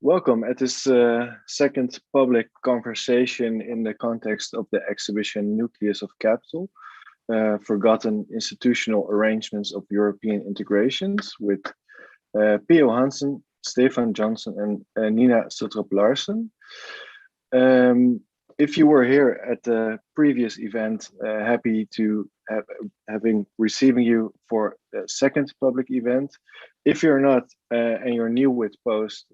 Welcome at this second public conversation in the context of the exhibition Nucleus of Capital, Forgotten Institutional Arrangements of European Integrations with P.O. Hansen, Stefan Johnson and Nina Støttrup Larsen. If you were here at the previous event, happy to having receiving you for the second public event. If you're not and you're new with Post,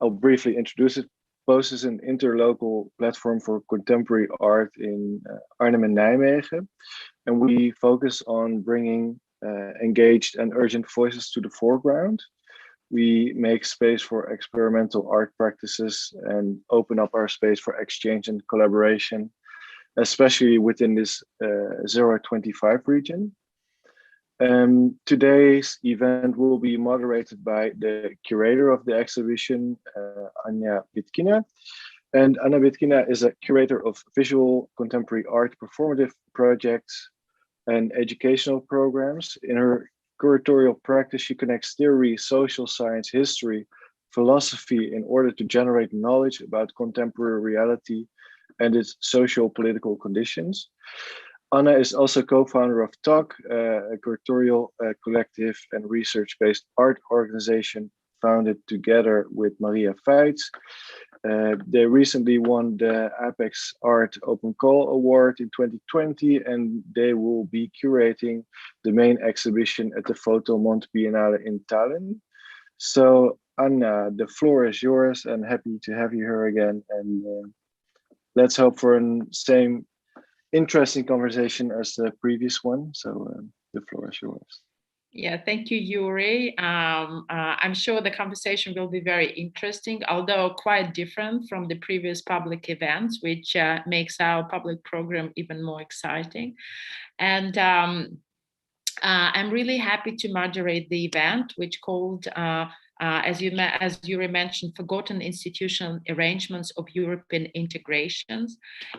I'll briefly introduce it. Post is an interlocal platform for contemporary art in Arnhem and Nijmegen, and we focus on bringing engaged and urgent voices to the foreground. We make space for experimental art practices and open up our space for exchange and collaboration, especially within this 025 region. Today's event will be moderated by the curator of the exhibition, Anja Bitkina. And Anja Bitkina is a curator of visual contemporary art, performative projects, and educational programs. In her curatorial practice, she connects theory, social science, history, philosophy in order to generate knowledge about contemporary reality and its socio-political conditions. Anna is also co-founder of TALK, a curatorial collective and research-based art organization founded together with Maria Feitz. They recently won the Apex Art Open Call Award in 2020, and they will be curating the main exhibition at the Photo Month Biennale in Tallinn. So Anna, the floor is yours, and happy to have you here again. And let's hope for the same interesting conversation as the previous one. So the floor is yours. Yeah, thank you, Yuri. I'm sure the conversation will be very interesting, although quite different from the previous public events, which makes our public program even more exciting. And I'm really happy to moderate the event, which called, as Yuri mentioned, Forgotten Institutional Arrangements of European Integrations.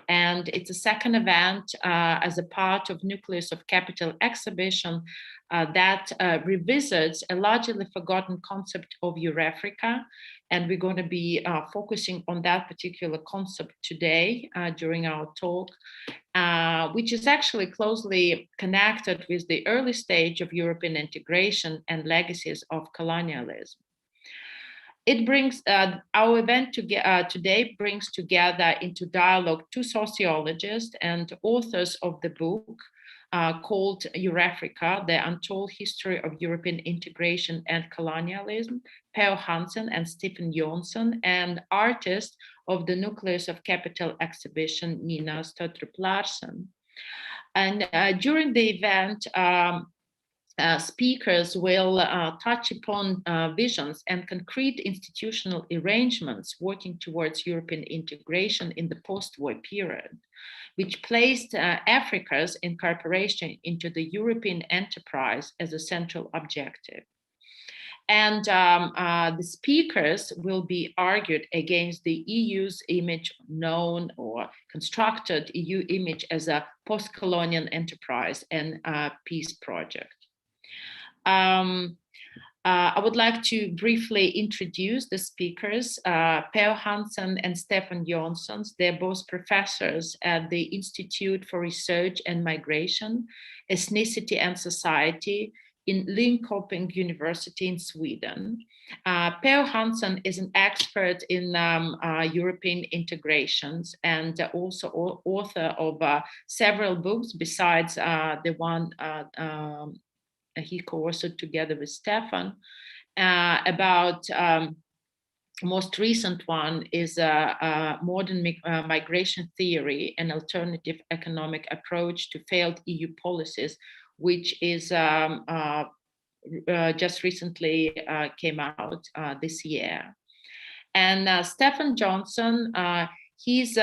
And it's a second event as a part of Nucleus of Capital exhibition that revisits a largely forgotten concept of Eurafrica. And we're going to be focusing on that particular concept today during our talk, which is actually closely connected with the early stage of European integration and legacies of colonialism. It brings our event today brings together into dialogue two sociologists and authors of the book called Eurafrica, the Untold History of European Integration and Colonialism, P.O. Hansen and Stefan Johnson, and artist of the Nucleus of Capital exhibition, Nina Støttrup Larsen. And during the event, speakers will touch upon visions and concrete institutional arrangements working towards European integration in the post-war period, which placed Africa's incorporation into the European enterprise as a central objective. And the speakers will be argued against the EU's image, known or constructed EU image as a post-colonial enterprise and peace project. I would like to briefly introduce the speakers, P.O. Hansen and Stefan Johnson. They're both professors at the Institute for Research and Migration, Ethnicity and Society in Linköping University in Sweden. P.O. Hansen is an expert in European integrations and also author of several books besides the one he co-authored together with Stefan about most recent one is modern migration theory, an alternative economic approach to failed EU policies, which is just recently came out this year. And Stefan Johnson, he's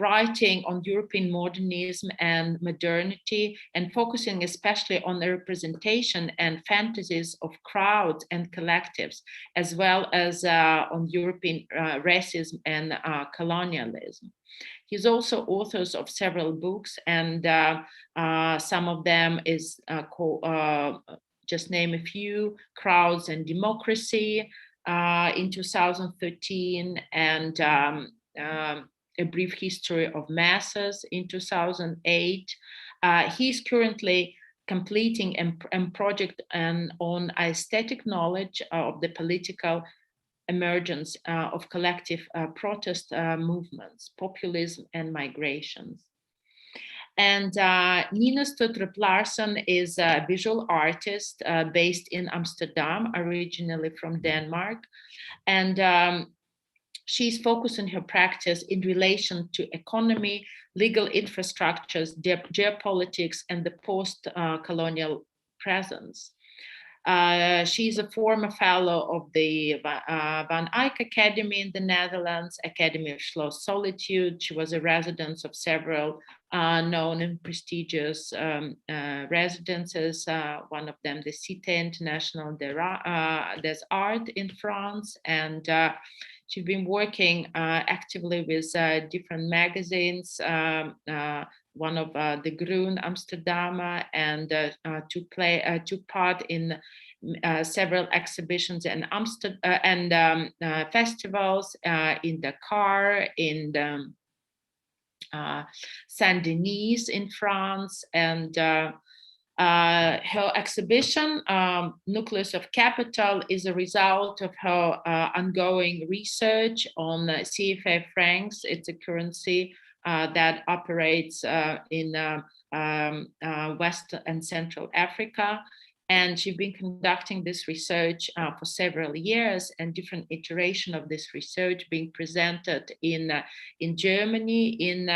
writing on European modernism and modernity and focusing especially on the representation and fantasies of crowds and collectives, as well as on European racism and colonialism. He's also authors of several books, and some of them is called, just name a few, Crowds and Democracy, in 2013, and A Brief History of Masses in 2008. He's currently completing a project on aesthetic knowledge of the political emergence of collective protest movements, populism, and migrations. And Nina Støttrup Larsen is a visual artist based in Amsterdam, originally from Denmark. And she's focusing her practice in relation to economy, legal infrastructures, geopolitics, and the post-colonial presence. She's a former fellow of the Van Eyck Academy in the Netherlands, Academy of Schloss Solitude. She was a resident of several known and prestigious residences, one of them the Cité International des Arts in France, and she's been working actively with different magazines, one of the Groen Amsterdam, and took part in several exhibitions and festivals in Dakar, in Saint-Denis in France, and her exhibition, Nucleus of Capital, is a result of her ongoing research on CFA francs. It's a currency that operates in West and Central Africa. And she's been conducting this research for several years, and different iteration of this research being presented in Germany in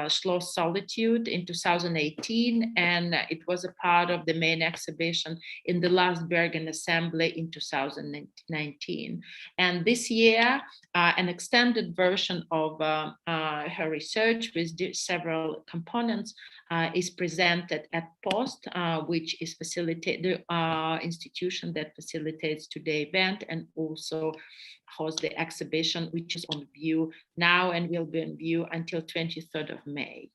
Schloss Solitude in 2018, and it was a part of the main exhibition in the last Bergen Assembly in 2019. And this year, an extended version of her research with several components is presented at POST, which is the institution that facilitates today's event and also hosts the exhibition, which is on view now and will be on view until 23rd of May.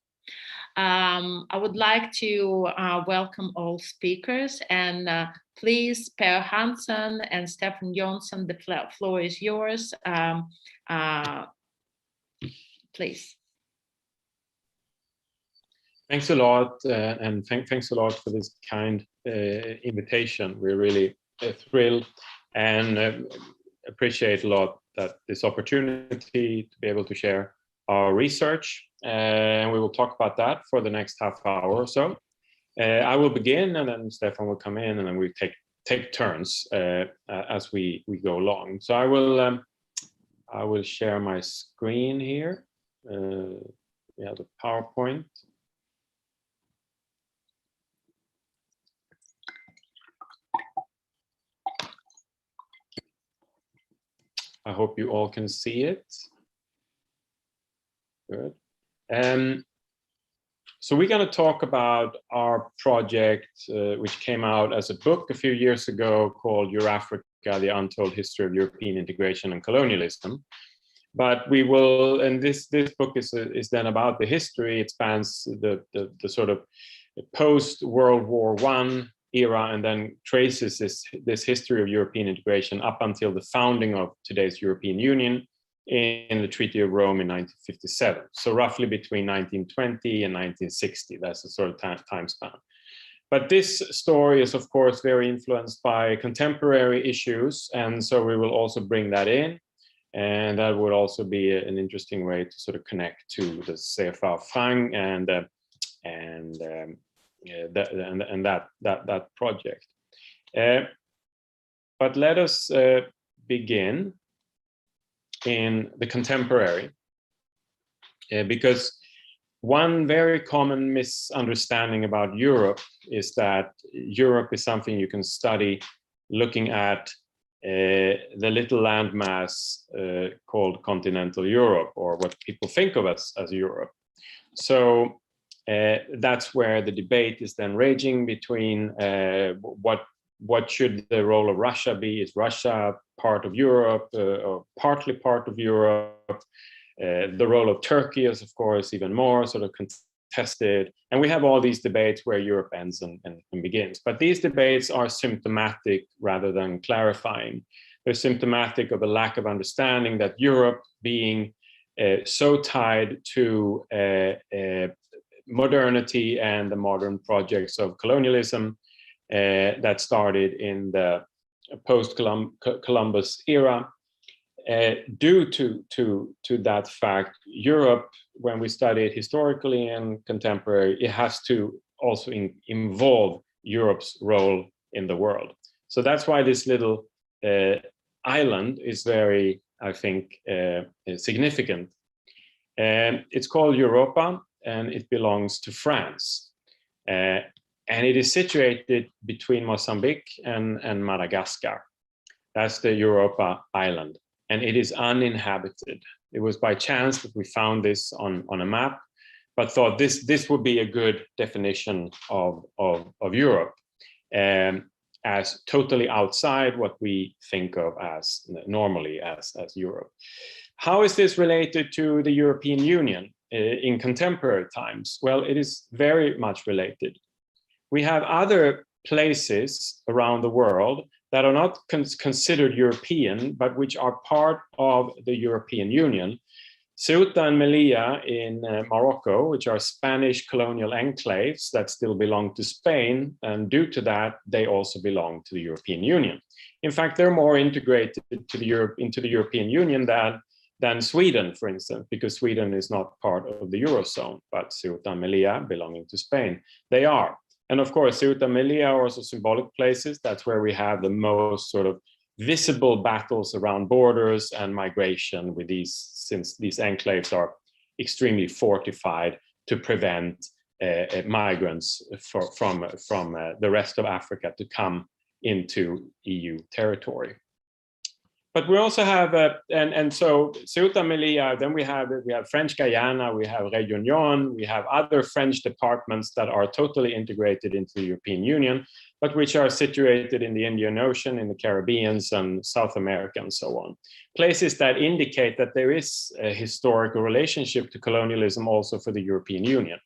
I would like to welcome all speakers, and please, Per Hansen and Stefan Johnson, the floor is yours. Please. Thanks a lot, and thanks a lot for this kind invitation. We're really thrilled and appreciate a lot that this opportunity to be able to share our research, and we will talk about that for the next half hour or so. I will begin, and then Stefan will come in, and then we take turns as we go along. So I will share my screen here. We have the PowerPoint. I hope you all can see it. Good. So we're going to talk about our project, which came out as a book a few years ago called Eurafrica, the Untold History of European Integration and Colonialism. But we will, and this book is then about the history. It spans the sort of post-World War I era, and then traces this history of European integration up until the founding of today's European Union in the Treaty of Rome in 1957. So roughly between 1920 and 1960, that's the sort of time span. But this story is, of course, very influenced by contemporary issues, and so we will also bring that in, and that would also be an interesting way to sort of connect to the CFA franc and that project. But let us begin in the contemporary, because one very common misunderstanding about Europe is that Europe is something you can study looking at the little landmass called continental Europe, or what people think of as Europe. So that's where the debate is then raging between what should the role of Russia be? Is Russia part of Europe or partly part of Europe? The role of Turkey is, of course, even more sort of contested. And we have all these debates where Europe ends and begins. But these debates are symptomatic rather than clarifying. They're symptomatic of a lack of understanding that Europe, being so tied to modernity and the modern projects of colonialism that started in the post-Columbus era, due to that fact, Europe, when we study it historically and contemporary, it has to also involve Europe's role in the world. So that's why this little island is very, I think, significant. It's called Europa, and it belongs to France. And it is situated between Mozambique and Madagascar. That's the Europa island, and it is uninhabited. It was by chance that we found this on a map, but thought this would be a good definition of Europe, as totally outside what we think of as normally as Europe. How is this related to the European Union in contemporary times? Well, it is very much related. We have other places around the world that are not considered European, but which are part of the European Union. Ceuta and Melilla in Morocco, which are Spanish colonial enclaves that still belong to Spain, and due to that, they also belong to the European Union. In fact, they're more integrated into the European Union than Sweden, for instance, because Sweden is not part of the Eurozone, but Ceuta and Melilla, belonging to Spain, they are. And of course, Ceuta and Melilla are also symbolic places. That's where we have the most sort of visible battles around borders and migration with these, since these enclaves are extremely fortified to prevent migrants from the rest of Africa to come into EU territory. But we also have, and so Ceuta and Melilla, then we have French Guyana, we have Réunion, we have other French departments that are totally integrated into the European Union, but which are situated in the Indian Ocean, in the Caribbean, and South America, and so on. Places that indicate that there is a historical relationship to colonialism also for the European Union.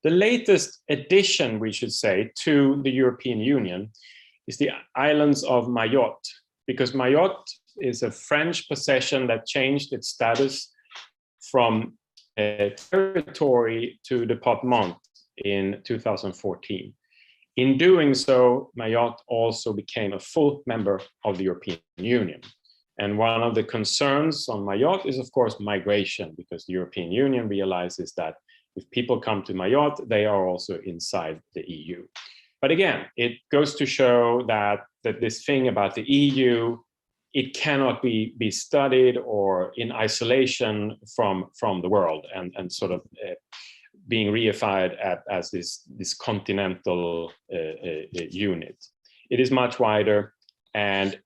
The latest addition, we should say, to the European Union is the islands of Mayotte, because Mayotte is a French possession that changed its status from a territory to department in 2014. In doing so, Mayotte also became a full member of the European Union. And one of the concerns on Mayotte is, of course, migration, because the European Union realizes that if people come to Mayotte, they are also inside the EU. But again, it goes to show that this thing about the EU, it cannot be studied or in isolation from the world and sort of being reified as this continental unit. It is much wider, and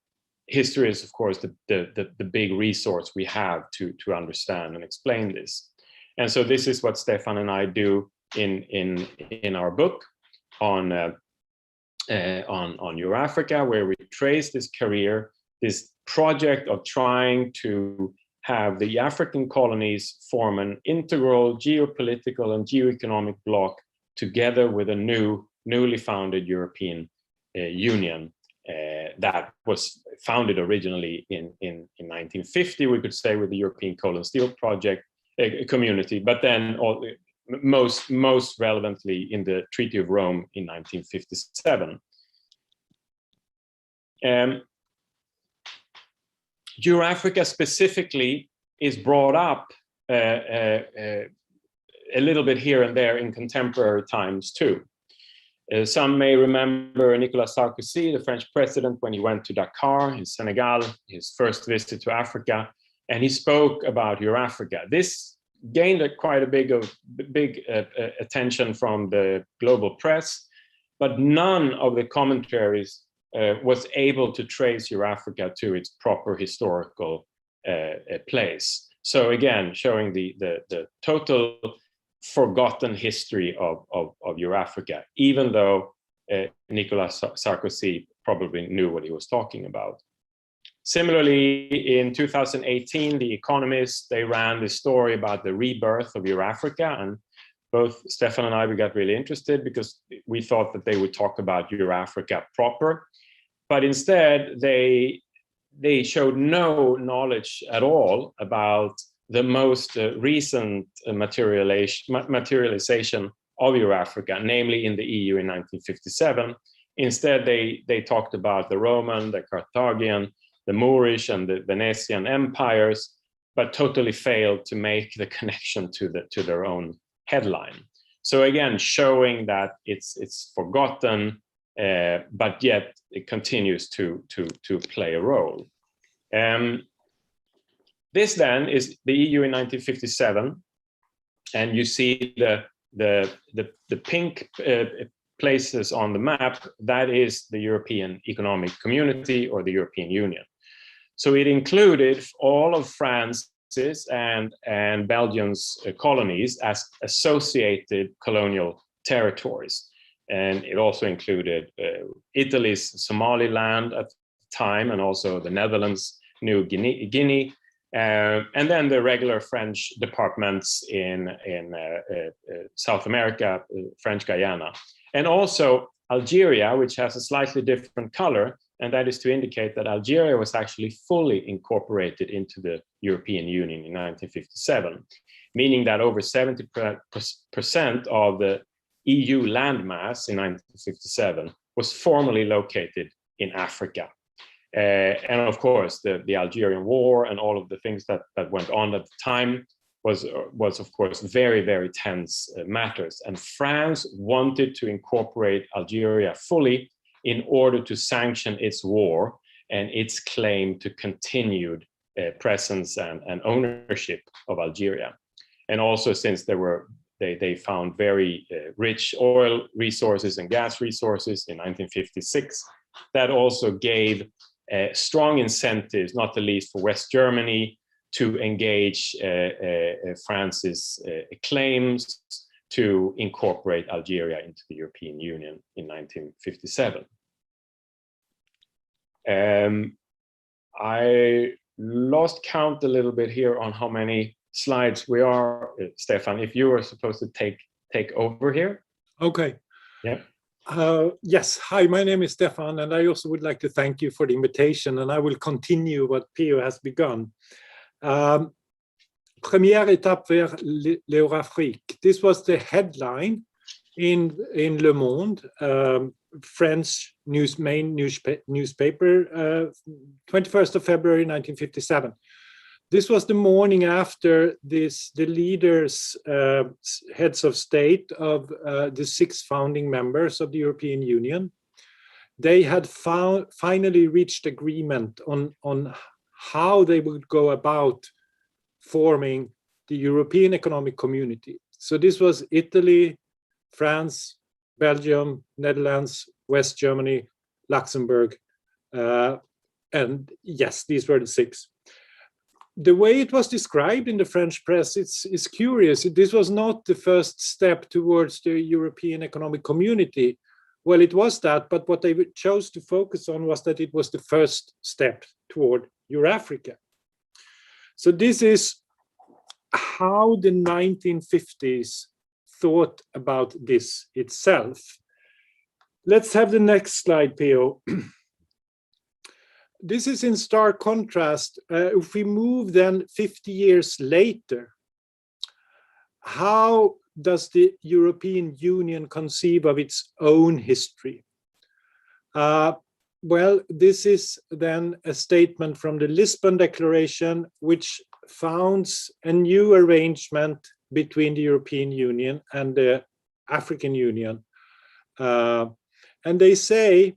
history is, of course, the big resource we have to understand and explain this. And so this is what Stefan and I do in our book on Eurafrica, where we trace this career, this project of trying to have the African colonies form an integral geopolitical and geoeconomic bloc together with a newly founded European Union that was founded originally in 1950, we could say, with the European Coal and Steel Project community, but then most relevantly in the Treaty of Rome in 1957. Eurafrica specifically is brought up a little bit here and there in contemporary times too. Some may remember Nicolas Sarkozy, the French president, when he went to Dakar in Senegal, his first visit to Africa, and he spoke about Eurafrica. This gained quite a big attention from the global press, but none of the commentaries was able to trace Eurafrica to its proper historical place. So again, showing the total forgotten history of Eurafrica, even though Nicolas Sarkozy probably knew what he was talking about. Similarly, in 2018, The Economist, they ran this story about the rebirth of Eurafrica, and both Stefan and I, we got really interested because we thought that they would talk about Eurafrica proper. But instead, they they showed no knowledge at all about the most recent materialization of Eurafrica, namely in the EU in 1957. Instead, they talked about the Roman, the Carthaginian, the Moorish, and the Venetian empires, but totally failed to make the connection to their own headline. So again, showing that it's forgotten, but yet it continues to play a role. This then is the EU in 1957, and you see the pink places on the map. That is the European Economic Community, or the European Union. So it included all of France's and Belgium's colonies as associated colonial territories. And it also included Italy's Somaliland at the time, and also the Netherlands, New Guinea, and then the regular French departments in South America, French Guyana, and also Algeria, which has a slightly different color, and that is to indicate that Algeria was actually fully incorporated into the European Union in 1957, meaning that over 70% of the EU landmass in 1957 was formerly located in Africa. And of course, the Algerian War and all of the things that went on at the time was of course very, very tense matters. And France wanted to incorporate Algeria fully in order to sanction its war and its claim to continued presence and ownership of Algeria. And also, since they found very rich oil resources and gas resources in 1956, that also gave strong incentives, not the least for West Germany, to engage France's claims to incorporate Algeria into the European Union in 1957. I lost count a little bit here on how many slides we are. Stefan, if you were supposed to take over here. Okay. Yeah. Yes, hi, my name is Stefan, and I also would like to thank you for the invitation, and I will continue what Pio has begun. Première étape vers l'Eurafrique. This was the headline in Le Monde, French main newspaper, 21st of February 1957. This was the morning after the leaders, heads of state of the 6 founding members of the European Union. They had finally reached agreement on how they would go about forming the European Economic Community. So this was Italy, France, Belgium, Netherlands, West Germany, Luxembourg, and yes, these were the 6. The way it was described in the French press, it's curious. This was not the first step towards the European Economic Community. Well, it was that, but what they chose to focus on was that it was the first step toward Eurafrica. So this is how the 1950s thought about this itself. Let's have the next slide, Pio. This is in stark contrast. If we move then 50 years later, how does the European Union conceive of its own history? Well, this is then a statement from the Lisbon Declaration, which founds a new arrangement between the European Union and the African Union. And they say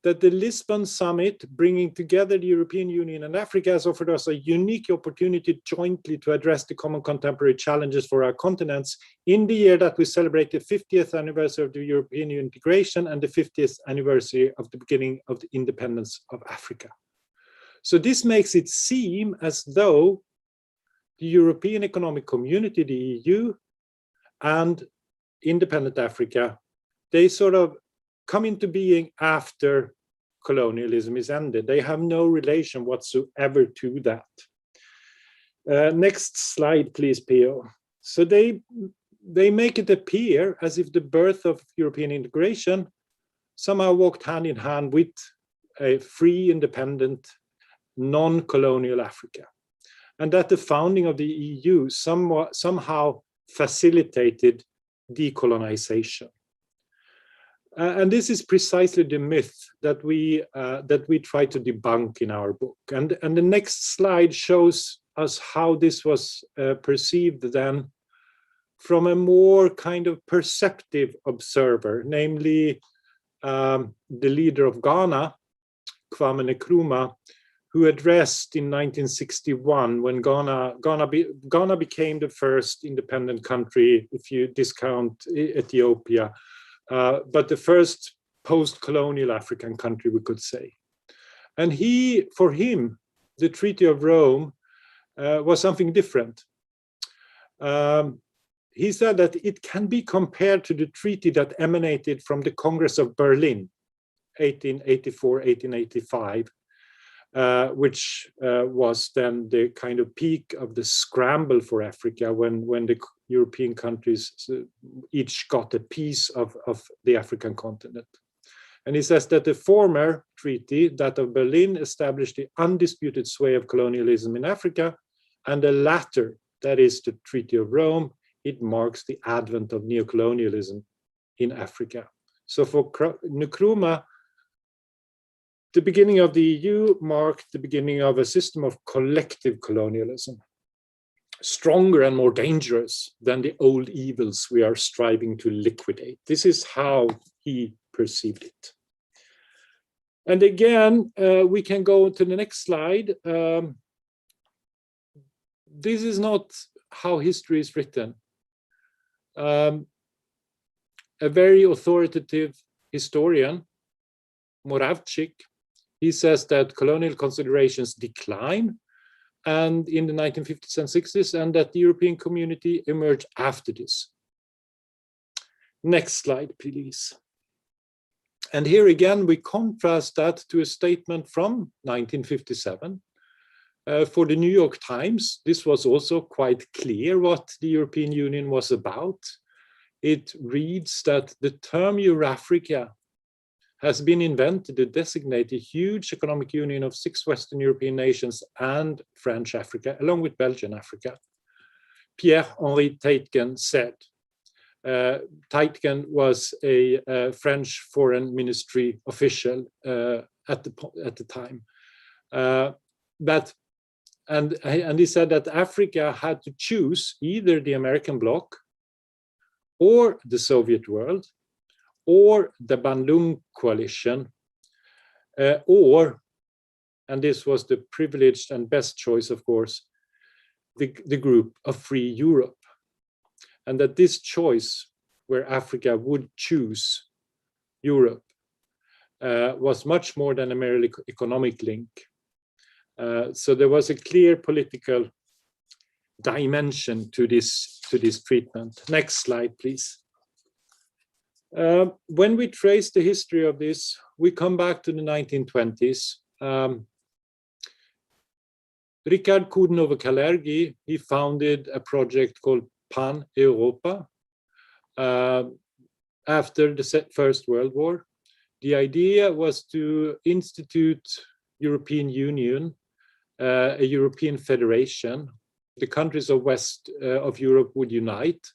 that the Lisbon summit, bringing together the European Union and Africa, has offered us a unique opportunity jointly to address the common contemporary challenges for our continents in the year that we celebrate the 50th anniversary of the European integration and the 50th anniversary of the beginning of the independence of Africa. So this makes it seem as though the European Economic Community, the EU, and independent Africa, they sort of come into being after colonialism is ended. They have no relation whatsoever to that. Next slide, please, Pio. So they make it appear as if the birth of European integration somehow walked hand in hand with a free, independent non-colonial Africa, and that the founding of the EU somehow facilitated decolonization. And this is precisely the myth that we try to debunk in our book. And the next slide shows us how this was perceived then from a more kind of perceptive observer, namely the leader of Ghana, Kwame Nkrumah, who addressed in 1961 when Ghana became the first independent country, if you discount Ethiopia, but the first post-colonial African country, we could say. And for him, the Treaty of Rome was something different. He said that it can be compared to the treaty that emanated from the Congress of Berlin, 1884-1885, which was then the kind of peak of the scramble for Africa when the European countries each got a piece of the African continent. And he says that the former treaty, that of Berlin, established the undisputed sway of colonialism in Africa, and the latter, that is the Treaty of Rome, it marks the advent of neocolonialism in Africa. So for Nkrumah, the beginning of the EU marked the beginning of a system of collective colonialism, stronger and more dangerous than the old evils we are striving to liquidate. This is how he perceived it. And again, we can go to the next slide. This is not how history is written. A very authoritative historian, Moravchik, he says that colonial considerations decline and in the 1950s and 60s, and that the European community emerged after this. Next slide, please. And here again, we contrast that to a statement from 1957. For the New York Times, this was also quite clear what the European Union was about. It reads that the term Eurafrica has been invented to designate a huge economic union of 6 Western European nations and French Africa, along with Belgian Africa. Pierre-Henri Teitgen said. Teitgen was a French foreign ministry official at the time. And he said that Africa had to choose either the American bloc or the Soviet world, or the Bandung coalition, or, and this was the privileged and best choice, of course, the group of Free Europe. And that this choice, where Africa would choose Europe, was much more than a merely economic link. So there was a clear political dimension to this treatment. Next slide, please. When we trace the history of this, we come back to the 1920s. Richard Coudenhove-Kalergi, he founded a project called Pan-Europa after the First World War. The idea was to institute European Union, a European federation. The countries of West of Europe would unite.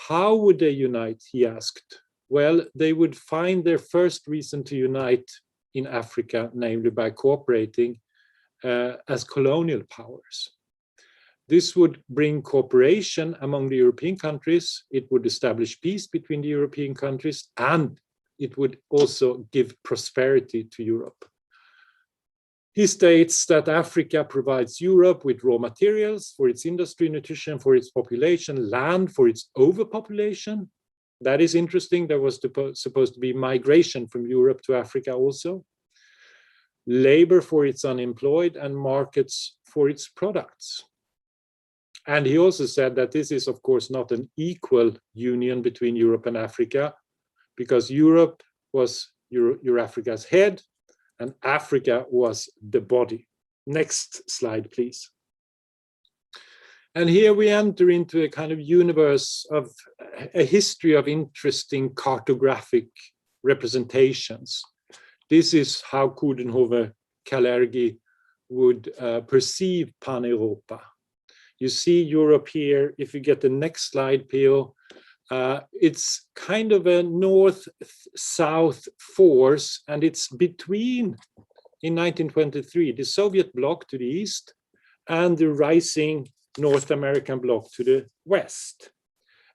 How would they unite, he asked. Well, they would find their first reason to unite in Africa, namely by cooperating as colonial powers. This would bring cooperation among the European countries, it would establish peace between the European countries, and it would also give prosperity to Europe. He states that Africa provides Europe with raw materials for its industry, nutrition for its population, land for its overpopulation. That is interesting. There was supposed to be migration from Europe to Africa also. Labor for its unemployed and markets for its products. And he also said that this is, of course, not an equal union between Europe and Africa, because Europe was Eurafrica's head, and Africa was the body. Next slide, please. And here we enter into a kind of universe of a history of interesting cartographic representations. This is how Coudenhove Kalergi would perceive Pan-Europa. You see Europe here. If you get the next slide, Pio, it's kind of a north-south force, and it's between, in 1923, the Soviet bloc to the east and the rising North American bloc to the west.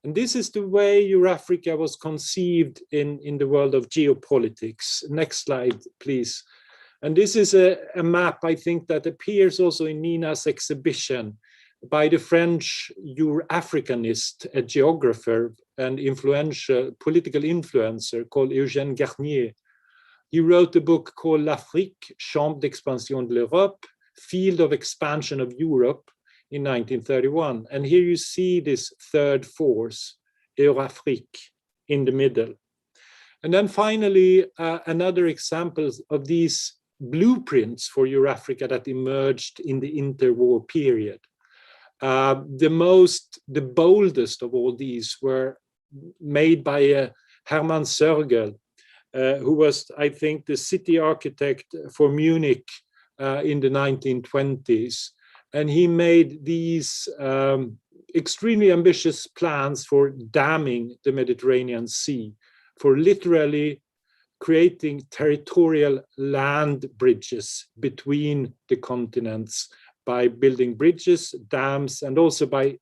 And this is the way Eurafrica was conceived in the world of geopolitics. Next slide, please. And this is a map, I think, that appears also in Nina's exhibition by the French Eurafricanist, a geographer and influential political influencer called Eugène Garnier. He wrote a book called L'Afrique, Champ d'expansion de l'Europe, Field of Expansion of Europe, in 1931. And here you see this third force, Eurafrique, in the middle. And then finally, another example of these blueprints for Eurafrica that emerged in the interwar period. The boldest of all these were made by Hermann Sörgel, who was, I think, the city architect for Munich in the 1920s. And he made these extremely ambitious plans for damming the Mediterranean Sea, for literally creating territorial land bridges between the continents by building bridges, dams, and also by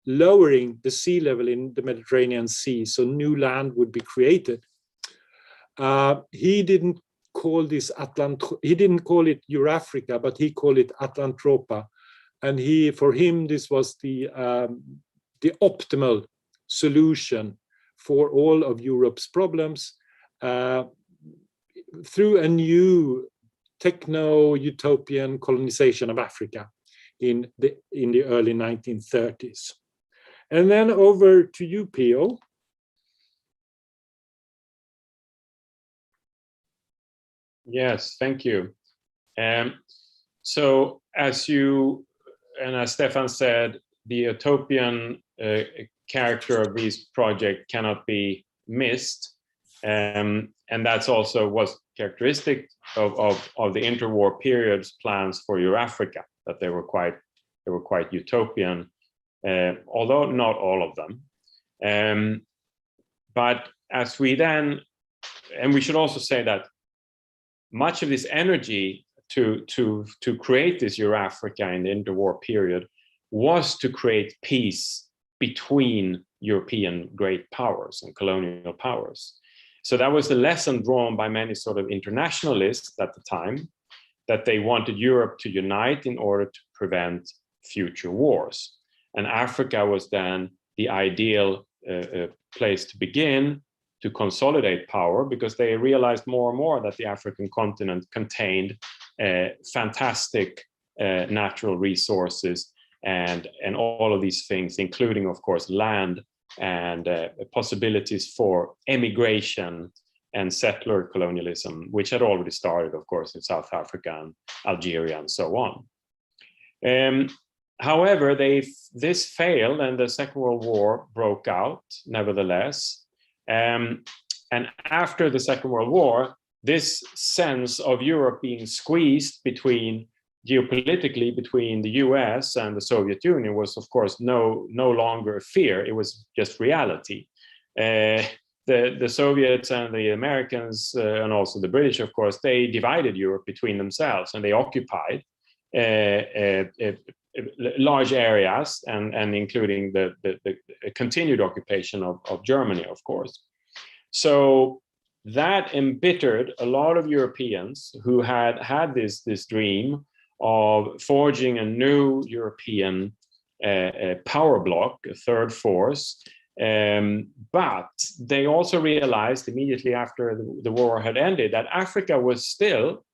lowering the sea level in the Mediterranean Sea, so new land would be created. He didn't call it Eurafrica, but he called it Atlantropa. And for him, this was the optimal solution for all of Europe's problems through a new techno-utopian colonization of Africa in the early 1930s. And then over to you, Pio. Yes, thank you. So as you and as Stefan said, the utopian character of these projects cannot be missed. And that's also was characteristic of the interwar period's plans for Eurafrica, that they were quite utopian, although not all of them. But as we then, and we should also say that much of this energy to create this Eurafrica in the interwar period was to create peace between European great powers and colonial powers. So that was the lesson drawn by many sort of internationalists at the time, that they wanted Europe to unite in order to prevent future wars. And Africa was then the ideal place to begin to consolidate power, because they realized more and more that the African continent contained fantastic natural resources and all of these things, including, of course, land and possibilities for emigration and settler colonialism, which had already started, of course, in South Africa and Algeria and so on. However, this failed and the Second World War broke out, nevertheless. And after the Second World War, this sense of Europe being squeezed geopolitically between the US and the Soviet Union was, of course, no longer a fear. It was just reality. The Soviets and the Americans and also the British, of course, they divided Europe between themselves, and they occupied large areas, and including the continued occupation of Germany, of course. So that embittered a lot of Europeans who had this dream of forging a new European power bloc, a third force. But they also realized immediately after the war had ended that Africa was still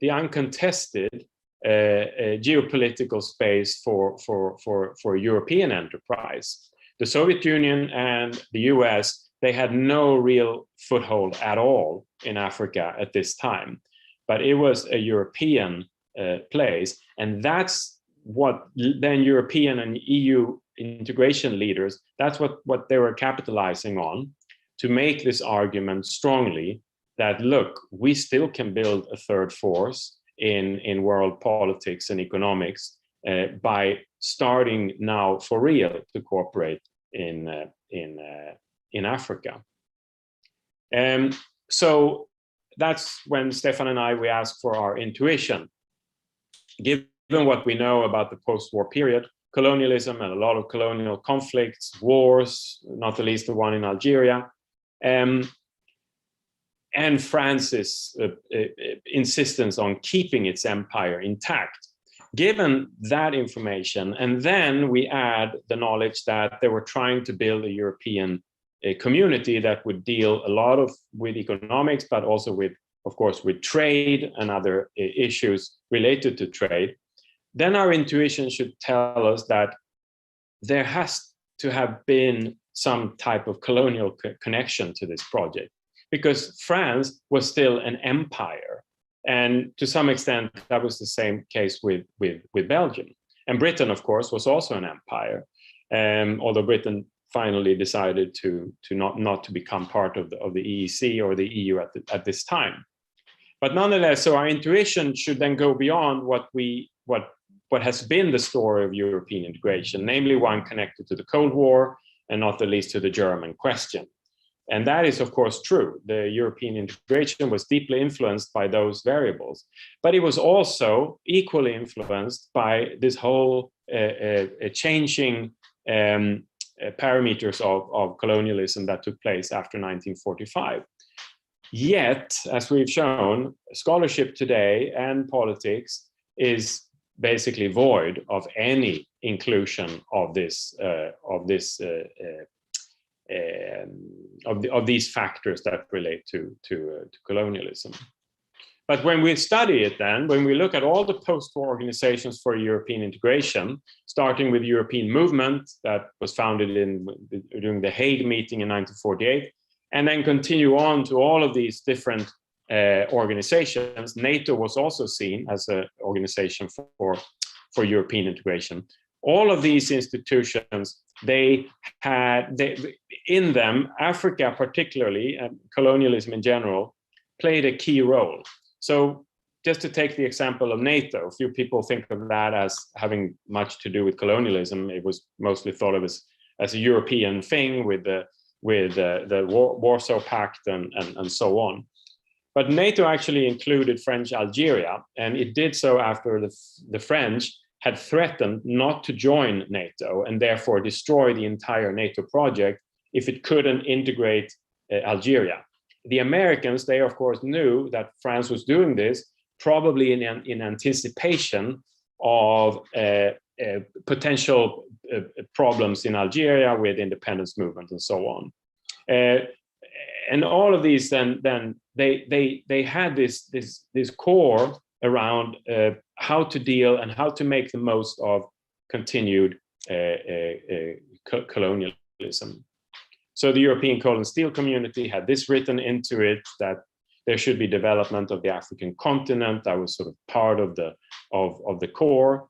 the uncontested geopolitical space for European enterprise. The Soviet Union and the US, they had no real foothold at all in Africa at this time, but it was a European place, and that's what then European and EU integration leaders, that's what they were capitalizing on to make this argument strongly that, look, we still can build a third force in world politics and economics by starting now for real to cooperate in Africa. So that's when Stefan and I, we asked for our intuition. Given what we know about the post-war period, colonialism and a lot of colonial conflicts, wars, not the least the one in Algeria, and France's insistence on keeping its empire intact. Given that information, and then we add the knowledge that they were trying to build a European community that would deal a lot with economics, but also with, of course, with trade and other issues related to trade, then our intuition should tell us that there has to have been some type of colonial connection to this project, because France was still an empire. And to some extent, that was the same case with Belgium. And Britain, of course, was also an empire, although Britain finally decided to not to become part of the EEC or the EU at this time. But nonetheless, so our intuition should then go beyond what has been the story of European integration, namely one connected to the Cold War and not the least to the German question. And that is, of course, true. The European integration was deeply influenced by those variables, but it was also equally influenced by this whole changing parameters of colonialism that took place after 1945. Yet, as we've shown, scholarship today and politics is basically void of any inclusion of these factors that relate to colonialism. But when we study it then, when we look at all the post-war organizations for European integration, starting with the European movement that was founded during the Hague meeting in 1948, and then continue on to all of these different organizations, NATO was also seen as an organization for European integration. All of these institutions, in them, Africa particularly, and colonialism in general, played a key role. So just to take the example of NATO, a few people think of that as having much to do with colonialism. It was mostly thought of as a European thing with the Warsaw Pact and so on. But NATO actually included French Algeria, and it did so after the French had threatened not to join NATO and therefore destroy the entire NATO project if it couldn't integrate Algeria. The Americans, they of course knew that France was doing this probably in anticipation of potential problems in Algeria with independence movement and so on. And all of these then they had this core around how to deal and how to make the most of continued colonialism. So the European Coal and Steel Community had this written into it, that there should be development of the African continent. That was sort of part of the core.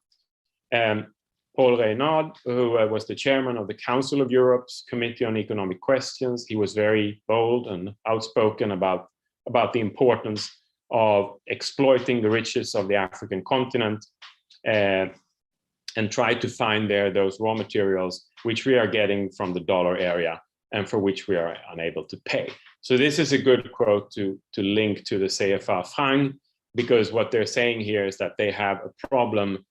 Paul Reynaud, who was the chairman of the Council of Europe's Committee on Economic Questions, he was very bold and outspoken about the importance of exploiting the riches of the African continent and try to find there those raw materials which we are getting from the dollar area and for which we are unable to pay. So this is a good quote to link to the CFA franc, because what they're saying here is that they have a problem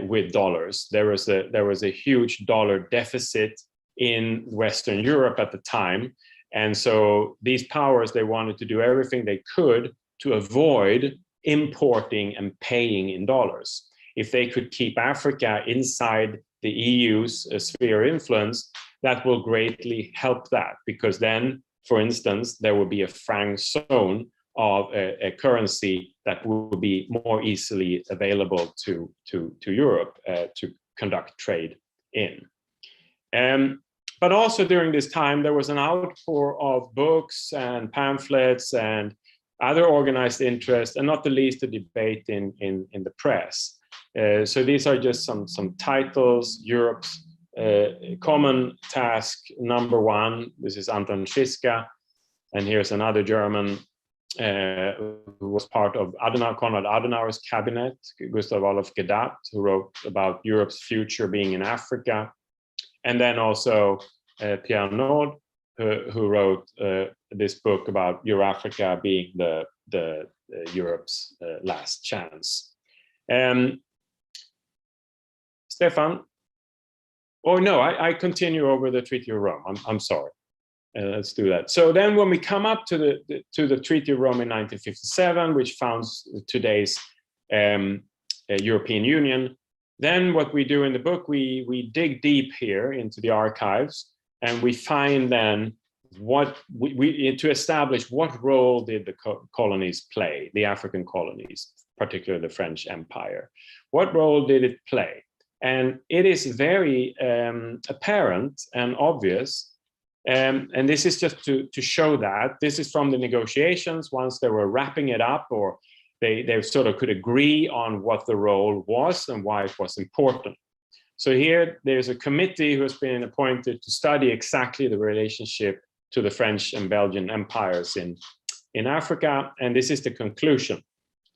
with dollars. There was a huge dollar deficit in Western Europe at the time. And so these powers, they wanted to do everything they could to avoid importing and paying in dollars. If they could keep Africa inside the EU's sphere of influence, that will greatly help that, because then, for instance, there will be a franc zone of a currency that will be more easily available to Europe to conduct trade in. But also during this time, there was an outpour of books and pamphlets and other organized interest, and not the least a debate in the press. So these are just some titles. Europe's Common Task #1. This is Anton Schiska, and here's another German who was part of Konrad Adenauer's cabinet, Gustav Adolf Gedat, who wrote about Europe's future being in Africa, and then also Pierre Nord, who wrote this book about Eurafrica being the Europe's last chance. Stefan, oh no, I continue over the Treaty of Rome. I'm sorry. Let's do that. So then when we come up to the Treaty of Rome in 1957, which founds today's European Union, then what we do in the book, we dig deep here into the archives, and we find then what to establish what role did the colonies play, the African colonies, particularly the French Empire. What role did it play? And it is very apparent and obvious. And this is just to show that this is from the negotiations once they were wrapping it up, or they sort of could agree on what the role was and why it was important. So here there's a committee who has been appointed to study exactly the relationship to the French and Belgian empires in Africa. And this is the conclusion.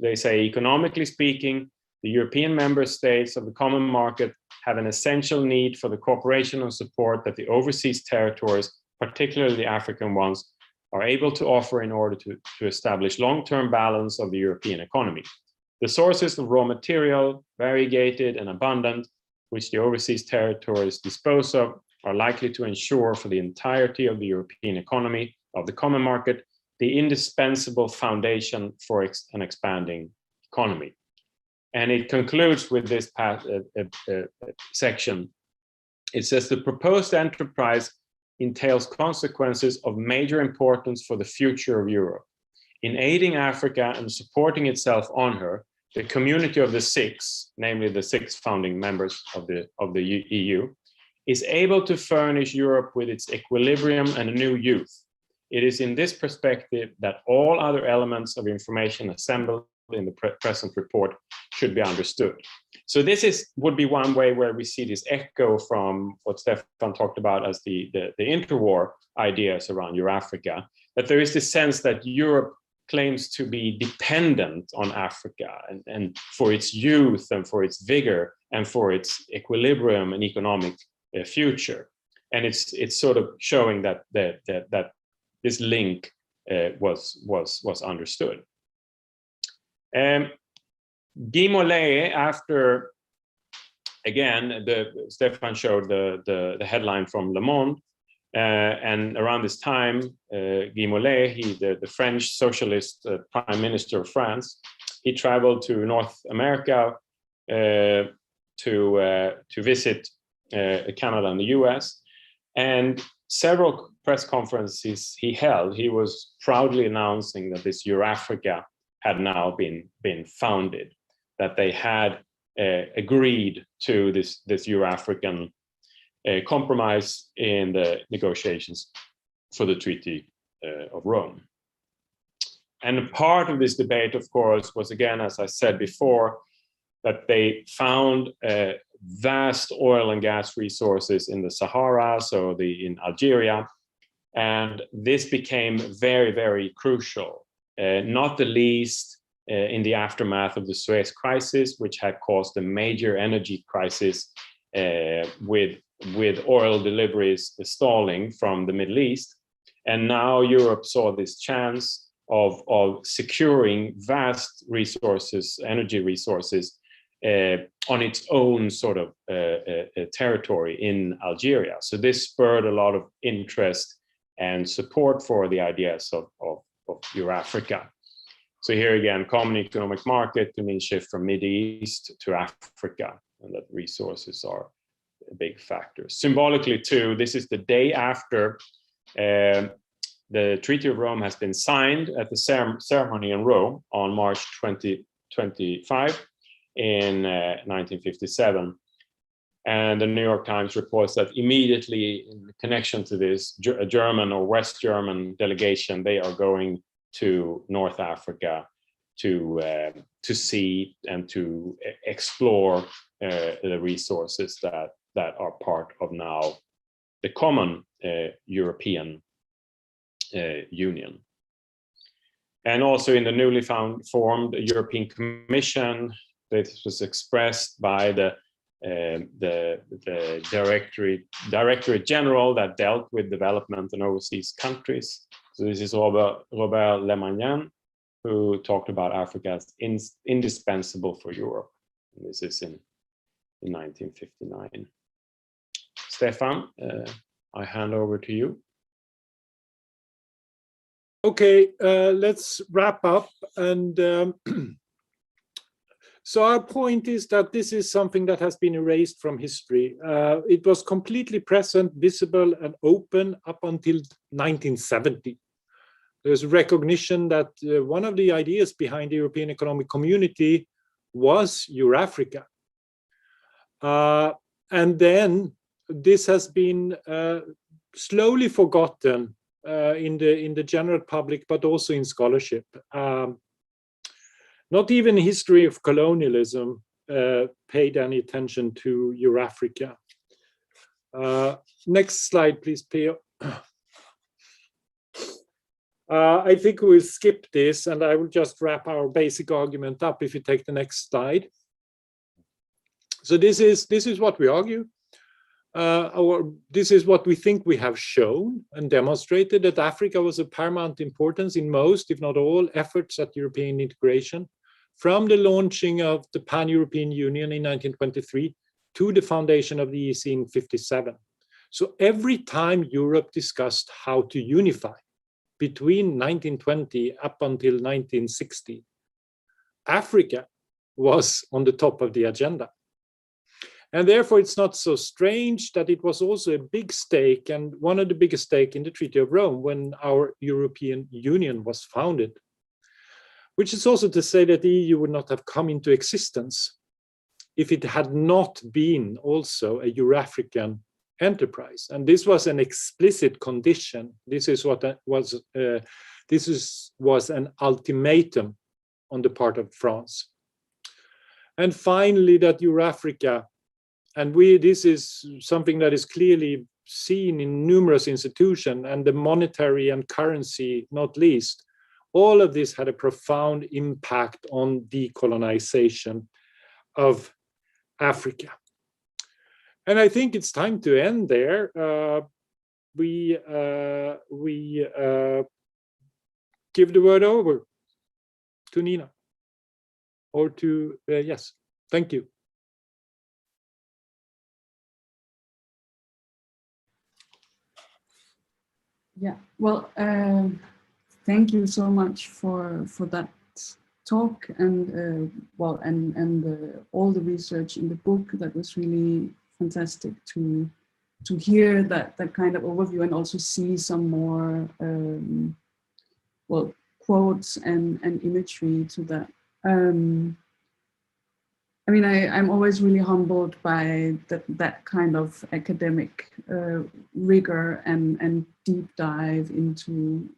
They say, economically speaking, the European member states of the common market have an essential need for the cooperation and support that the overseas territories, particularly the African ones, are able to offer in order to establish long-term balance of the European economy. The sources of raw material, variegated and abundant, which the overseas territories dispose of, are likely to ensure for the entirety of the European economy of the common market the indispensable foundation for an expanding economy. And it concludes with this section. It says the proposed enterprise entails consequences of major importance for the future of Europe. In aiding Africa and supporting itself on her, the community of the six, namely the six founding members of the EU, is able to furnish Europe with its equilibrium and a new youth. It is in this perspective that all other elements of information assembled in the present report should be understood. So this would be one way where we see this echo from what Stefan talked about as the interwar ideas around Eurafrica, that there is this sense that Europe claims to be dependent on Africa and for its youth and for its vigor and for its equilibrium and economic future. And it's sort of showing that this link was understood. Guy Mollet, after, again, Stefan showed the headline from Le Monde, and around this time, Guy Mollet, the French socialist prime minister of France, he traveled to North America to visit Canada and the US, and several press conferences he held, he was proudly announcing that this Eurafrica had now been founded, that they had agreed to this Euro-African compromise in the negotiations for the Treaty of Rome. And part of this debate, of course, was, again, as I said before, that they found vast oil and gas resources in the Sahara, so in Algeria, and this became very, very crucial. Not the least in the aftermath of the Suez crisis, which had caused a major energy crisis with oil deliveries stalling from the Middle East. And now Europe saw this chance of securing vast resources, energy resources, on its own sort of territory in Algeria. So this spurred a lot of interest and support for the ideas of Eurafrica. So here again, common economic market can mean shift from Middle East to Africa, and that resources are a big factor. Symbolically too, this is the day after the Treaty of Rome has been signed at the ceremony in Rome on March 2025 in 1957. And the New York Times reports that immediately in connection to this, a German or West German delegation, they are going to North Africa to see and to explore the resources that are part of now the common European Union. And also in the newly formed European Commission, this was expressed by the Directorate General that dealt with development in overseas countries. So this is Robert Lemagnan, who talked about Africa as indispensable for Europe. And this is in 1959. Stefan, I hand over to you. Okay, let's wrap up. And so our point is that this is something that has been erased from history. It was completely present, visible, and open up until 1970. There's recognition that one of the ideas behind the European Economic Community was Eurafrica. And then this has been slowly forgotten in the general public, but also in scholarship. Not even history of colonialism paid any attention to Eurafrica. Next slide, please, Pio. I think we'll skip this, and I will just wrap our basic argument up if you take the next slide. So this is what we argue. This is what we think we have shown and demonstrated, that Africa was of paramount importance in most, if not all, efforts at European integration, from the launching of the Pan-European Union in 1923 to the foundation of the EEC in 1957. So every time Europe discussed how to unify between 1920 up until 1960, Africa was on the top of the agenda. And therefore, it's not so strange that it was also a big stake, and one of the biggest stakes in the Treaty of Rome when our European Union was founded. Which is also to say that the EU would not have come into existence if it had not been also a Eurafrican enterprise. And this was an explicit condition. This was an ultimatum on the part of France. And finally, that Eurafrica, and this is something that is clearly seen in numerous institutions, and the monetary and currency not least, all of this had a profound impact on decolonization of Africa. And I think it's time to end there. We give the word over to Nina, or to, yes, thank you. Yeah, well, thank you so much for that talk, and all the research in the book. That was really fantastic to hear that kind of overview, and also see some more quotes and imagery to that. I mean, I'm always really humbled by that kind of academic rigor and deep dive into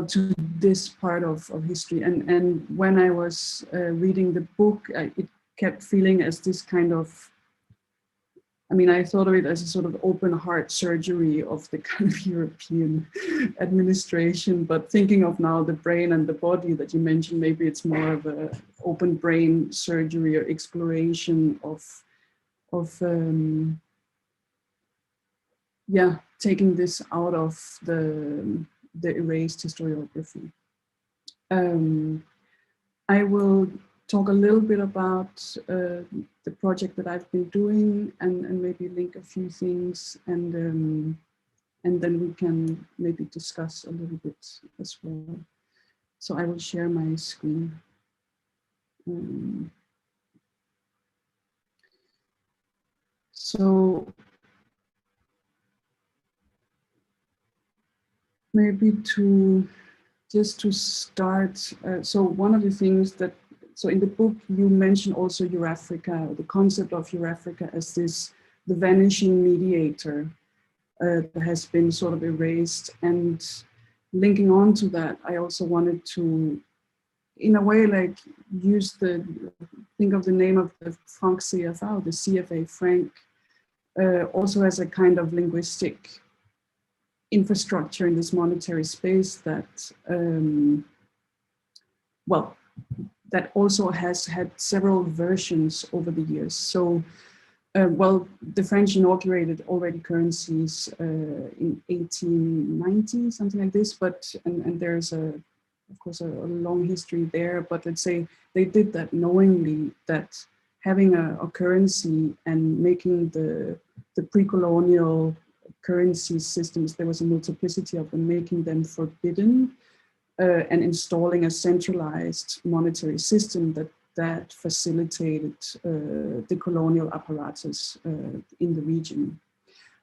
to this part of history. And when I was reading the book, it kept feeling as this kind of, I mean, I thought of it as a sort of open heart surgery of the kind of European administration, but thinking of now the brain and the body that you mentioned, maybe it's more of a open brain surgery or exploration of taking this out of the erased historiography. I will talk a little bit about the project that I've been doing, and maybe link a few things, and then we can maybe discuss a little bit as well. So I will share my screen. So maybe just to start, so one of the things that, so in the book you mention also Eurafrica, the concept of Eurafrica as the vanishing mediator that has been sort of erased. And linking on to that, I also wanted to, in a way, like think of the name of the Frank CFA, the CFA Frank, also as a kind of linguistic infrastructure in this monetary space that, well, that also has had several versions over the years. So, well, the French inaugurated already currencies in 1890, something like this, but, and there's of course, a long history there, but let's say they did that knowingly, that having a currency and making the pre-colonial currency systems, there was a multiplicity of them, making them forbidden, and installing a centralized monetary system that facilitated the colonial apparatus in the region.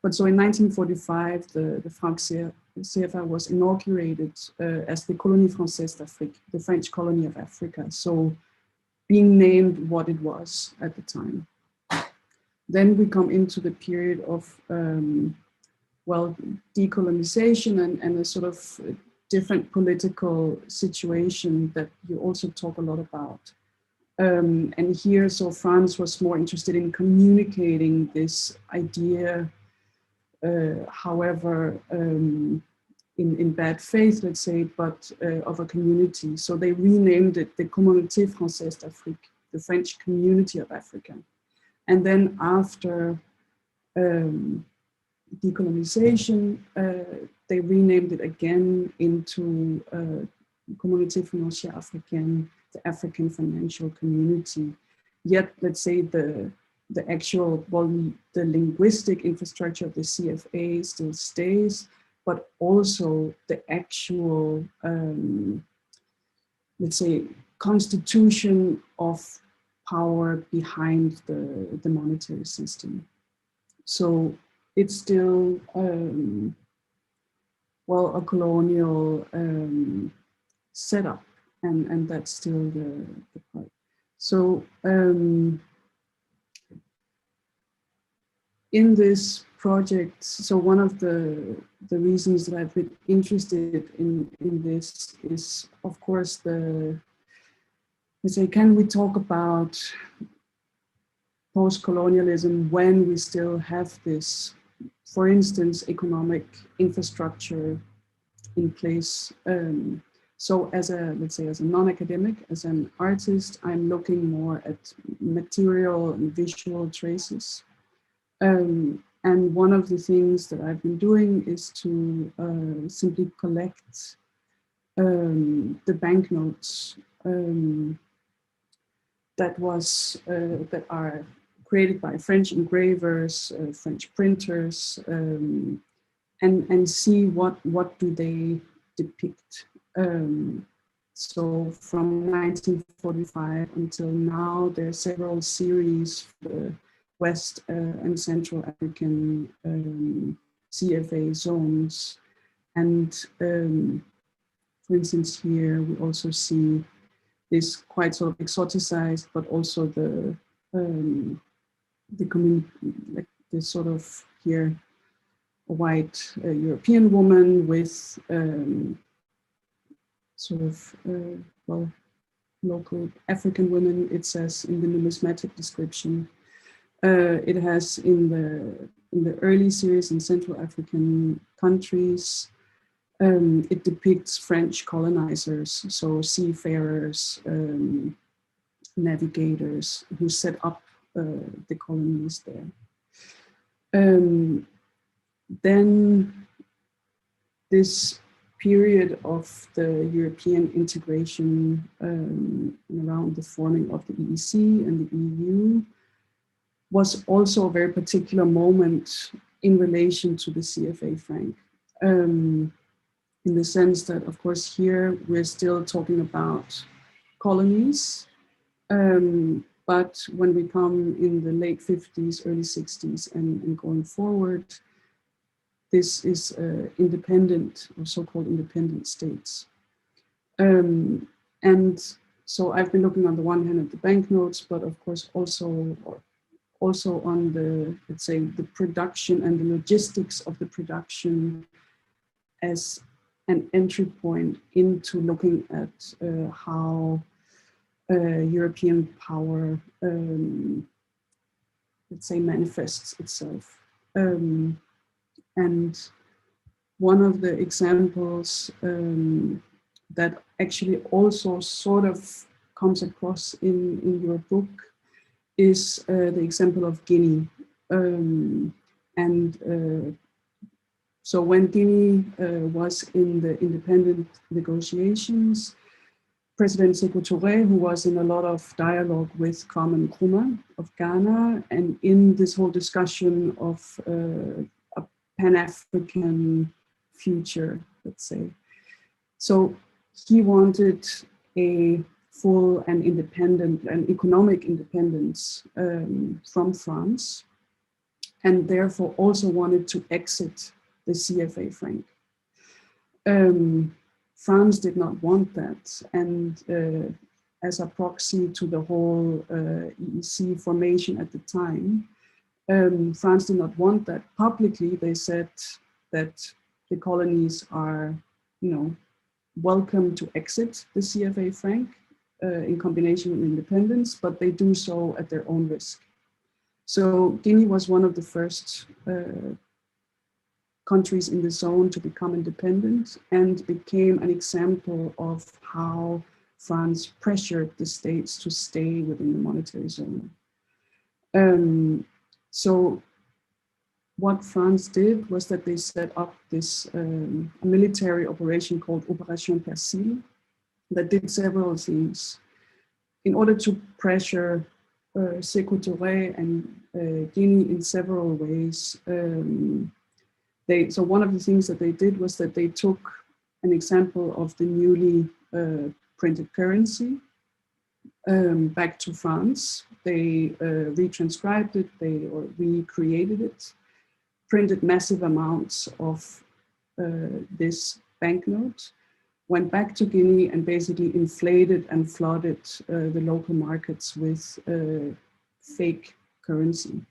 But so in 1945, the franc CFA was inaugurated as the Colonie Française d'Afrique, the French colony of Africa. So being named what it was at the time. Then we come into the period of, well, decolonization and a sort of different political situation that you also talk a lot about. And here, so France was more interested in communicating this idea, however, in bad faith, let's say, but of a community. So they renamed it the Communauté Française d'Afrique, the French Community of Africa. And then after decolonization, they renamed it again into Communauté Financière Africaine, the African Financial Community. Yet, let's say the actual, well, the linguistic infrastructure of the CFA still stays, but also the actual, let's say, constitution of power behind the monetary system. So it's still, well, a colonial setup, and that's still the part. So in this project, so one of the reasons that I've been interested in this is, of course, let's say, can we talk about post-colonialism when we still have this, for instance, economic infrastructure in place? So as a, let's say, as a non-academic, as an artist, I'm looking more at material and visual traces. And one of the things that I've been doing is to simply collect the banknotes that are created by French engravers, French printers, and see what do they depict. So from 1945 until now, there are several series for the West and Central African CFA zones. And for instance, here we also see this quite sort of exoticized, but also the community, like this sort of here, a white European woman with sort of, well, local African women, it says in the numismatic description. It has in the early series in Central African countries, it depicts French colonizers, so seafarers, navigators who set up the colonies there. Then this period of the European integration around the forming of the EEC and the EU was also a very particular moment in relation to the CFA franc. In the sense that, of course, here we're still talking about colonies, but when we come in the late 50s, early 60s, and going forward, this is independent or so-called independent states. And so I've been looking on the one hand at the banknotes, but of course also on the, let's say, the production and the logistics of the production as an entry point into looking at how European power, let's say, manifests itself. And one of the examples that actually also sort of comes across in your book is the example of Guinea. So when Guinea was in the independent negotiations, President Sékou Touré, who was in a lot of dialogue with Kwame Nkrumah of Ghana, and in this whole discussion of a Pan-African future, let's say. So he wanted a full and independent and economic independence from France, and therefore also wanted to exit the CFA franc. France did not want that, and as a proxy to the whole EEC formation at the time, France did not want that. Publicly, they said that the colonies are, welcome to exit the CFA franc in combination with independence, but they do so at their own risk. So Guinea was one of the first countries in the zone to become independent and became an example of how France pressured the states to stay within the monetary zone. So what France did was that they set up this military operation called Opération Persil that did several things. In order to pressure Sékou Touré and Guinea in several ways, so one of the things that they did was that they took an example of the newly printed currency back to France. They retranscribed it, or recreated it, printed massive amounts of this banknote, went back to Guinea and basically inflated and flooded the local markets with fake currency.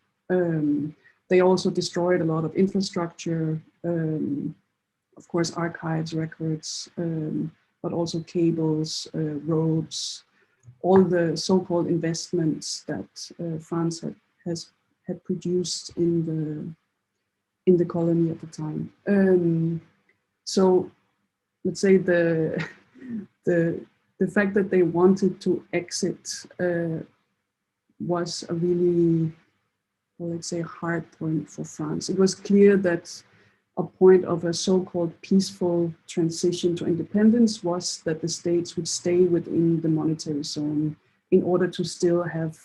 They also destroyed a lot of infrastructure, of course, archives, records, but also cables, roads, all the so-called investments that France had produced in the colony at the time. So let's say the fact that they wanted to exit was a really, let's say, hard point for France. It was clear that a point of a so-called peaceful transition to independence was that the states would stay within the monetary zone in order to still have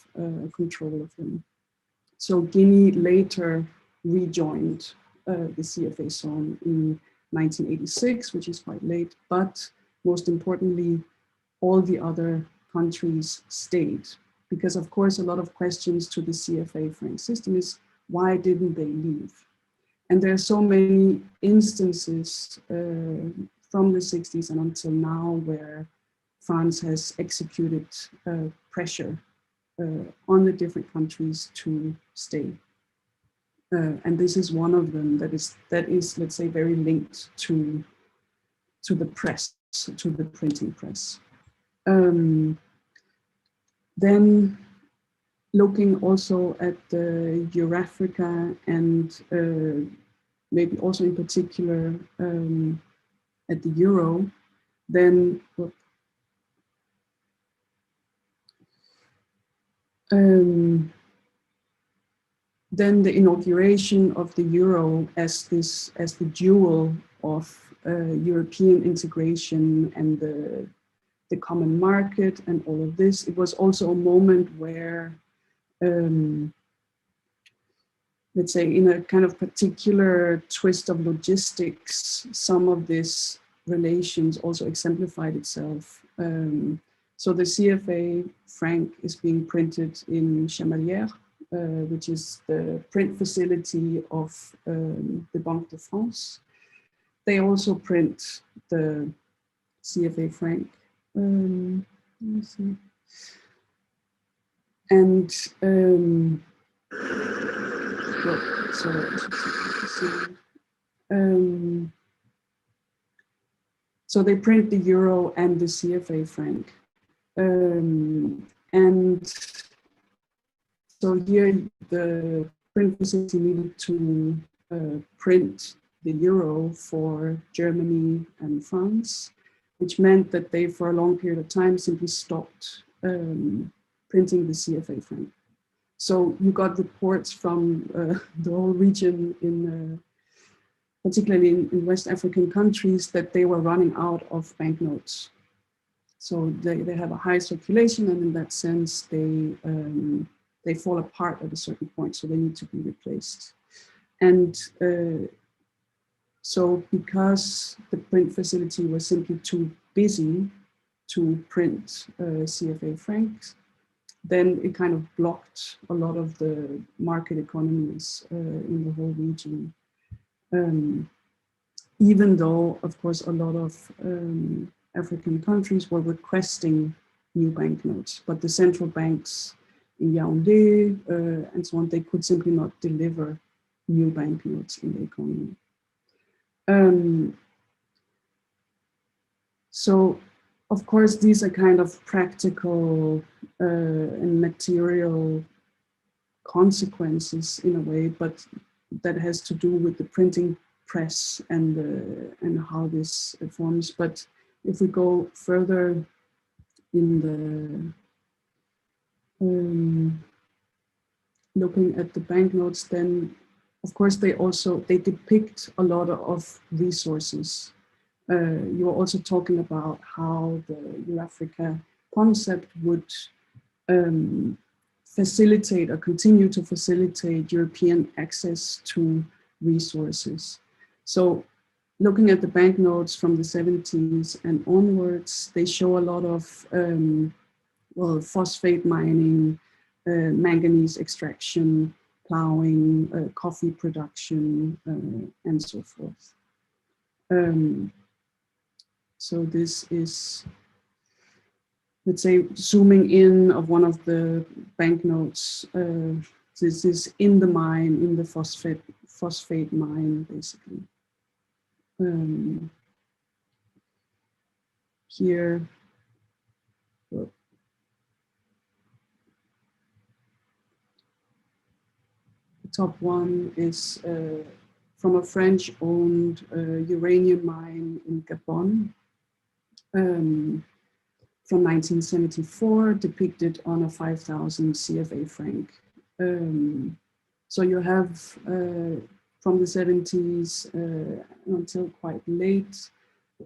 control of them. So Guinea later rejoined the CFA zone in 1986, which is quite late, but most importantly, all the other countries stayed. Because of course, a lot of questions to the CFA franc system is, why didn't they leave? And there are so many instances from the 60s and until now where France has executed pressure on the different countries to stay. And this is one of them that is, let's say, very linked to the press, to the printing press. Then looking also at the Eurafrica and maybe also in particular at the euro, then the inauguration of the euro as the jewel of European integration and the common market and all of this, it was also a moment where, let's say, in a kind of particular twist of logistics, some of this relations also exemplified itself. So the CFA franc is being printed in Chamalières, which is the print facility of the Banque de France. They also print the CFA franc. Let me see. And so they print the euro and the CFA franc. And so here the print facility needed to print the euro for Germany and France, which meant that they, for a long period of time, simply stopped printing the CFA franc. So you got reports from the whole region, particularly in West African countries, that they were running out of banknotes. So they have a high circulation, and in that sense, they fall apart at a certain point, so they need to be replaced. And so because the print facility was simply too busy to print CFA francs, then it kind of blocked a lot of the market economies in the whole region. Even though, of course, a lot of African countries were requesting new banknotes, but the central banks in Yaoundé and so on, they could simply not deliver new banknotes in the economy. So, of course, these are kind of practical and material consequences in a way, but that has to do with the printing press and how this forms. But if we go further in the looking at the banknotes, then of course they depict a lot of resources. You're also talking about how the Eurafrica concept would facilitate or continue to facilitate European access to resources. So looking at the banknotes from the 70s and onwards, they show a lot of phosphate mining, manganese extraction, plowing, coffee production, and so forth. So this is, let's say, zooming in of one of the banknotes. This is in the mine, in the phosphate mine, basically. Here, the top one is from a French-owned uranium mine in Gabon from 1974, depicted on a 5,000 CFA franc. So you have from the 70s until quite late,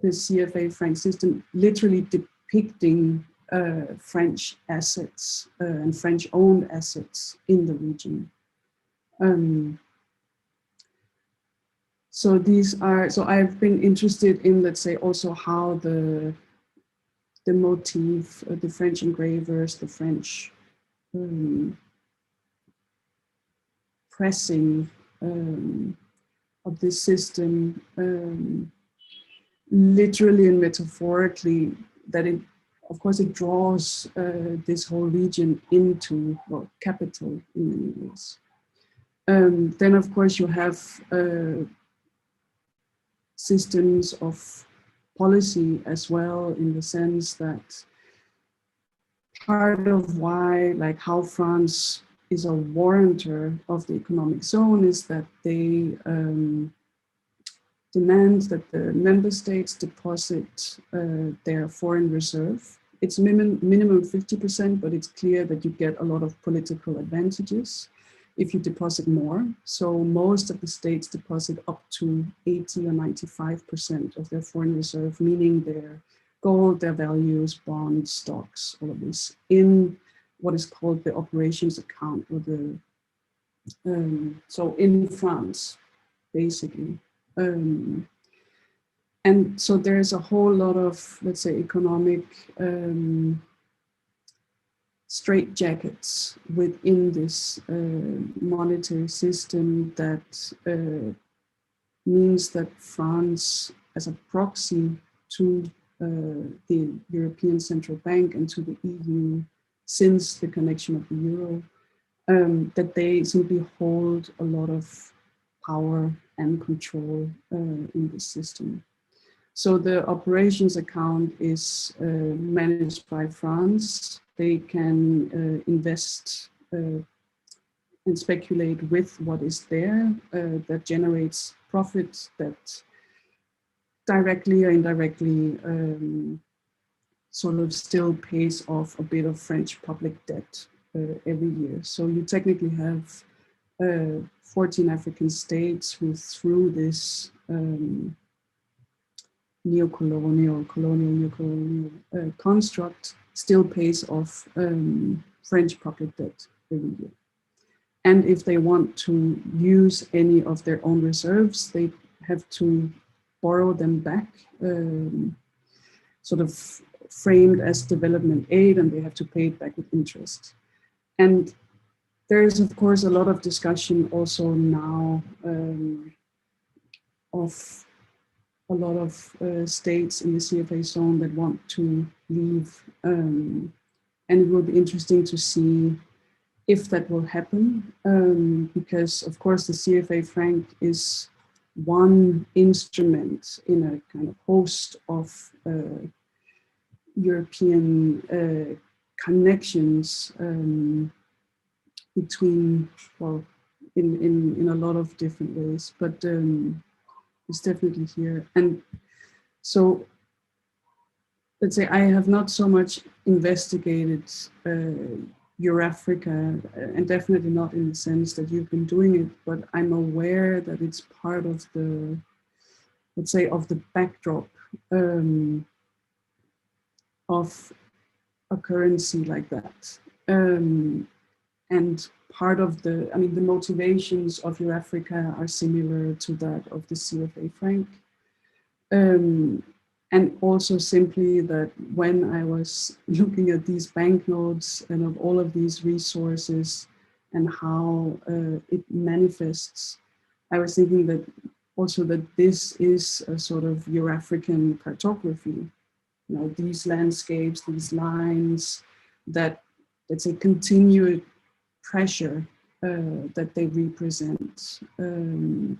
the CFA franc system literally depicting French assets and French-owned assets in the region. So these are, so I've been interested in, let's say, also how the motif, the French engravers, the French pressing of this system, literally and metaphorically, that it, of course, it draws this whole region into, well, capital in many ways. Then, of course, you have systems of policy as well, in the sense that part of why, like how France is a warrantor of the economic zone is that they demand that the member states deposit their foreign reserve. It's minimum 50%, but it's clear that you get a lot of political advantages if you deposit more. So most of the states deposit up to 80 or 95% of their foreign reserve, meaning their gold, their values, bonds, stocks, all of this, in what is called the operations account, or the, so in France, basically. And so there's a whole lot of, let's say, economic straitjackets within this monetary system that means that France, as a proxy to the European Central Bank and to the EU since the connection of the euro, that they simply hold a lot of power and control in this system. So the operations account is managed by France. They can invest and speculate with what is there that generates profit that directly or indirectly sort of still pays off a bit of French public debt every year. So you technically have 14 African states who, through this neo-colonial construct, still pays off French public debt every year. And if they want to use any of their own reserves, they have to borrow them back, sort of framed as development aid, and they have to pay it back with interest. And there is, of course, a lot of discussion also now of a lot of states in the CFA zone that want to leave. And it will be interesting to see if that will happen, because of course the CFA franc is one instrument in a kind of host of European connections between, well, in a lot of different ways, but it's definitely here. And so, let's say I have not so much investigated Eurafrica, and definitely not in the sense that you've been doing it, but I'm aware that it's part of the, let's say, of the backdrop of a currency like that. And part of the, I mean, the motivations of Eurafrica are similar to that of the CFA franc. And also simply that when I was looking at these banknotes and of all of these resources and how it manifests, I was thinking that also that this is a sort of Eurafrican cartography. You know, these landscapes, these lines, that, let's say, continued pressure that they represent, the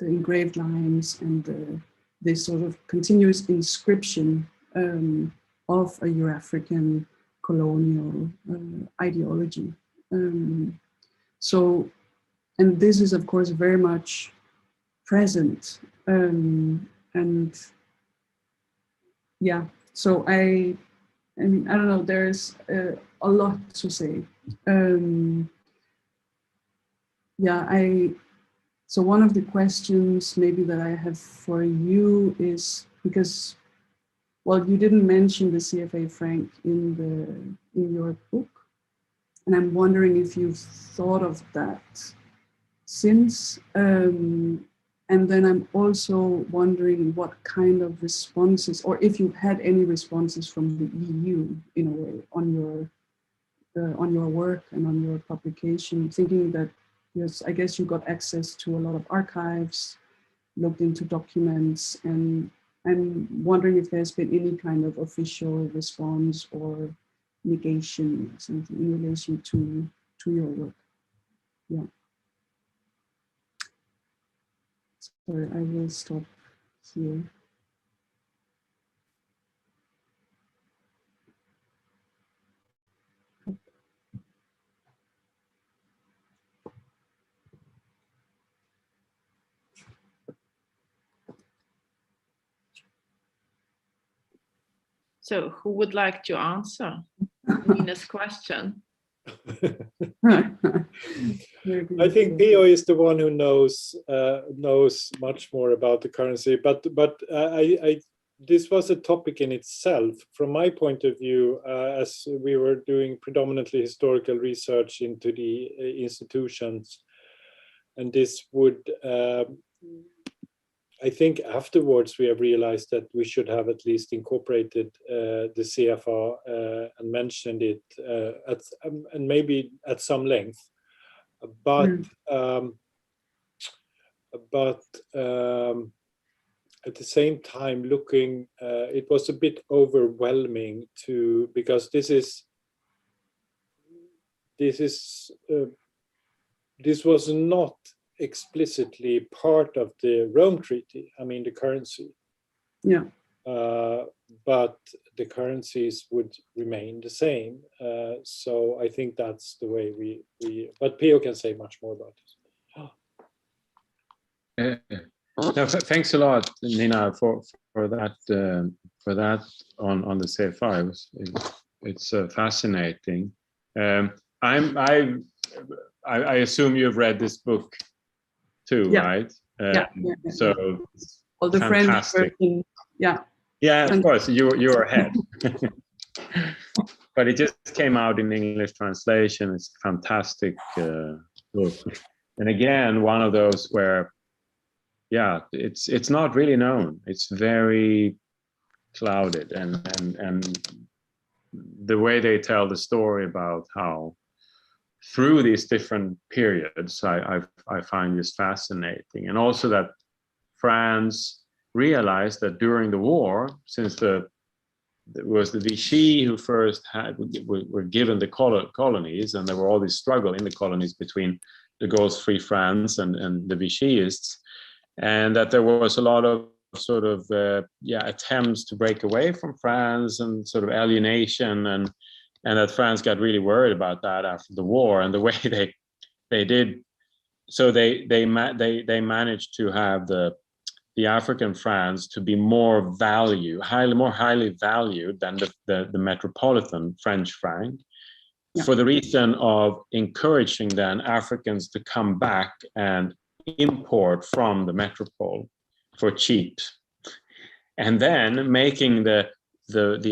engraved lines and this sort of continuous inscription of a Eurafrican colonial ideology. So, and this is of course very much present, and yeah, so I mean, I don't know, there's a lot to say. Yeah, so one of the questions maybe that I have for you is, because, well, you didn't mention the CFA franc in your book, and I'm wondering if you've thought of that since, and then I'm also wondering what kind of responses, or if you've had any responses from the EU in a way on your work and on your publication, thinking that, yes, I guess you got access to a lot of archives, looked into documents, and I'm wondering if there's been any kind of official response or negation or something in relation to your work. Yeah. Sorry, I will stop here. So who would like to answer Nina's question? I think Pio is the one who knows much more about the currency, but this was a topic in itself. From my point of view, as we were doing predominantly historical research into the institutions, and this would, I think afterwards we have realized that we should have at least incorporated the CFR and mentioned it and maybe at some length. But at the same time, looking, it was a bit overwhelming because this was not explicitly part of the Rome Treaty. I mean, the currency. Yeah. But the currencies would remain the same. So I think that's the way we but Pio can say much more about this. No, thanks a lot, Nina, for that on the CFI. It's fascinating. I assume you've read this book too, yeah. right? Yeah. So all the French version, yeah, of course, you're ahead. But it just came out in English translation. It's a fantastic book, and again, one of those where, yeah, it's not really known. It's very clouded, and the way they tell the story about how through these different periods, I find this fascinating, and also that France realized that during the war, since it was the Vichy who first were given the colonies, and there were all these struggle in the colonies between de Gaulle's Free France and the Vichyists, and that there was a lot of sort of attempts to break away from France and sort of alienation, and that France got really worried about that after the war, and the way they did, so they managed to have the African francs to be more highly valued than the metropolitan French franc, for the reason of encouraging then Africans to come back and import from the metropole for cheap, and then making the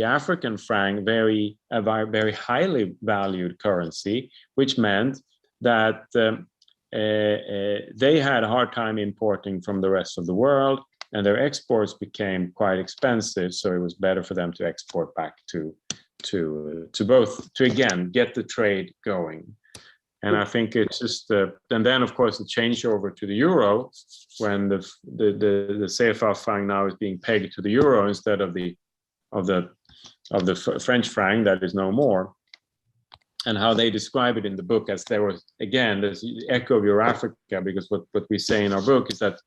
African franc very highly valued currency, which meant that they had a hard time importing from the rest of the world, and their exports became quite expensive. So it was better for them to export back to again get the trade going. And I think it's just and then of course the changeover to the euro, when the CFA franc now is being pegged to the euro instead of the French franc that is no more, and how they describe it in the book as there was, again, this echo of Eurafrica, because what we say in our book is that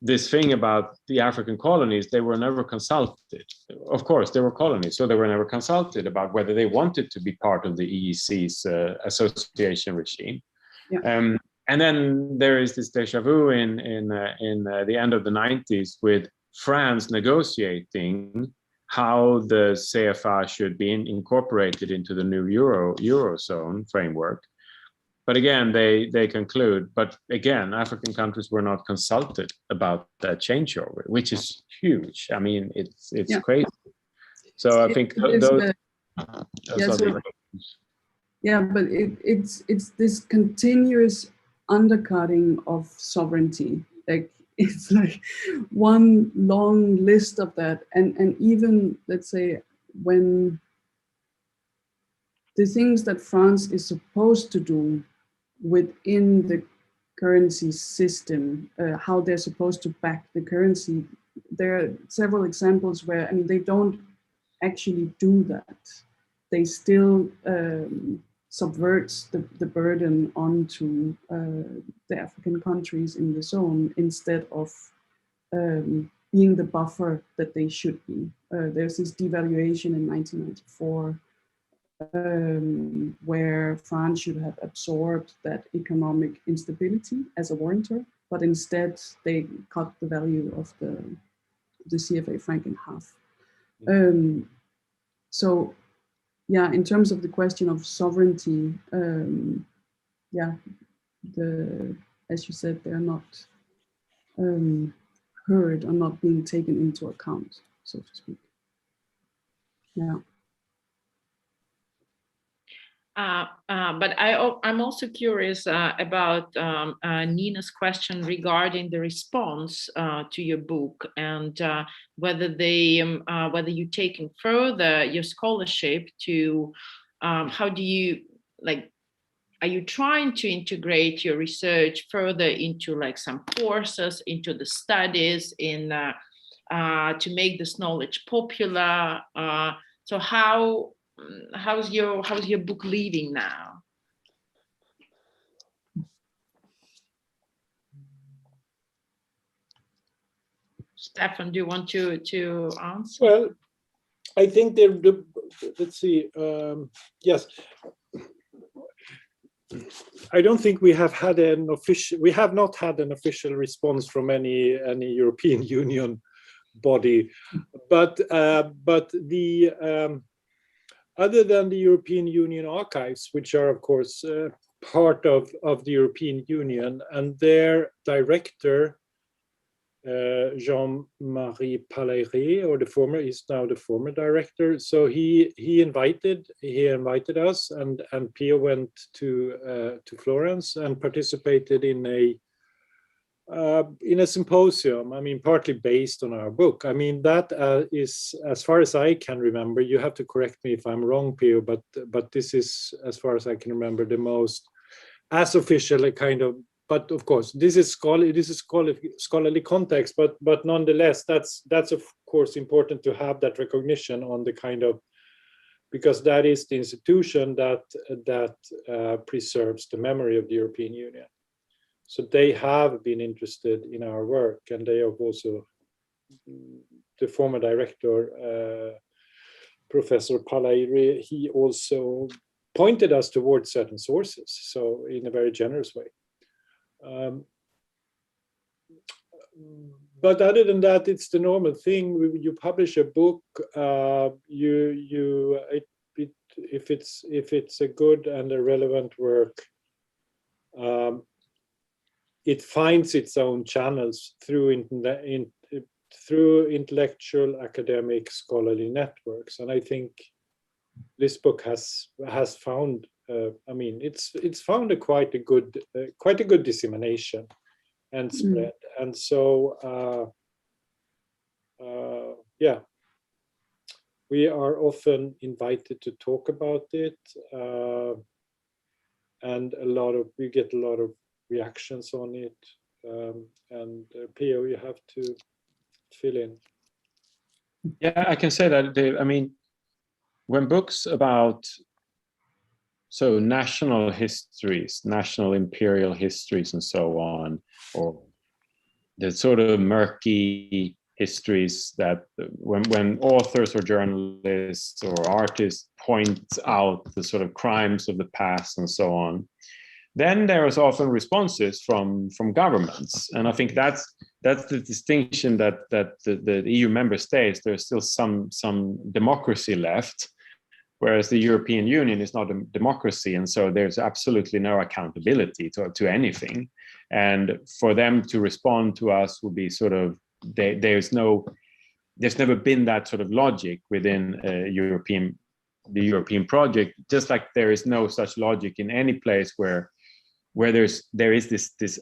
this thing about the African colonies, they were never consulted. Of course, they were colonies, so they were never consulted about whether they wanted to be part of the EEC's association regime. Yeah. And then there is this déjà vu in the end of the 90s with France negotiating how the CFA should be incorporated into the new Eurozone framework. But again, they conclude, but again, African countries were not consulted about that changeover, which is huge. I mean, it's crazy. So I think those are the questions. Yeah, but it's this continuous undercutting of sovereignty. Like, it's like one long list of that, and even, let's say, when the things that France is supposed to do within the currency system, how they're supposed to back the currency, there are several examples where, I mean, they don't actually do that. They still subverts the burden onto the African countries in the zone, instead of being the buffer that they should be. There's this devaluation in 1994, where France should have absorbed that economic instability as a warrantor, but instead they cut the value of the CFA franc in half. So, yeah, in terms of the question of sovereignty, as you said, they are not heard or not being taken into account, so to speak. Yeah. But I'm also curious about Nina's question regarding the response to your book, and whether you're taking further your scholarship to how do you, like, are you trying to integrate your research further into like some courses, into the studies, in to make this knowledge popular? So how's your book leading now? Stefan, do you want to answer? Well, I think let's see. Yes, I don't think we have had an official. We have not had an official response from any European Union body, but the other than the European Union archives, which are of course part of the European Union, and their director Jean-Marie Palairet, or is now the former director. So he invited us, and Pia went to Florence and participated in a symposium. I mean, partly based on our book. I mean, that is, as far as I can remember. You have to correct me if I'm wrong, Pia, but this is, as far as I can remember, the most as official a kind of. But of course, this is scholarly context. But nonetheless, that's of course important to have that recognition on the kind of, because that is the institution that preserves the memory of the European Union. So they have been interested in our work, and they have also, the former director, Professor Palairet, he also pointed us towards certain sources, so in a very generous way. But other than that, it's the normal thing. You publish a book, if it's a good and a relevant work, it finds its own channels through intellectual, academic, scholarly networks, and I think this book has found. I mean, it's found quite a good dissemination and spread, and so yeah, we are often invited to talk about it, and we get a lot of reactions on it, and Pia, you have to fill in. Yeah, I can say that. I mean, when books about national histories, national imperial histories, and so on, or the sort of murky histories that when authors or journalists or artists point out the sort of crimes of the past and so on, then there is often responses from governments, and I think that's the distinction that the EU member states, there's still some democracy left, whereas the European Union is not a democracy, and so there's absolutely no accountability to anything. And for them to respond to us would be sort of, there's never been that sort of logic within the European project, just like there is no such logic in any place where there is this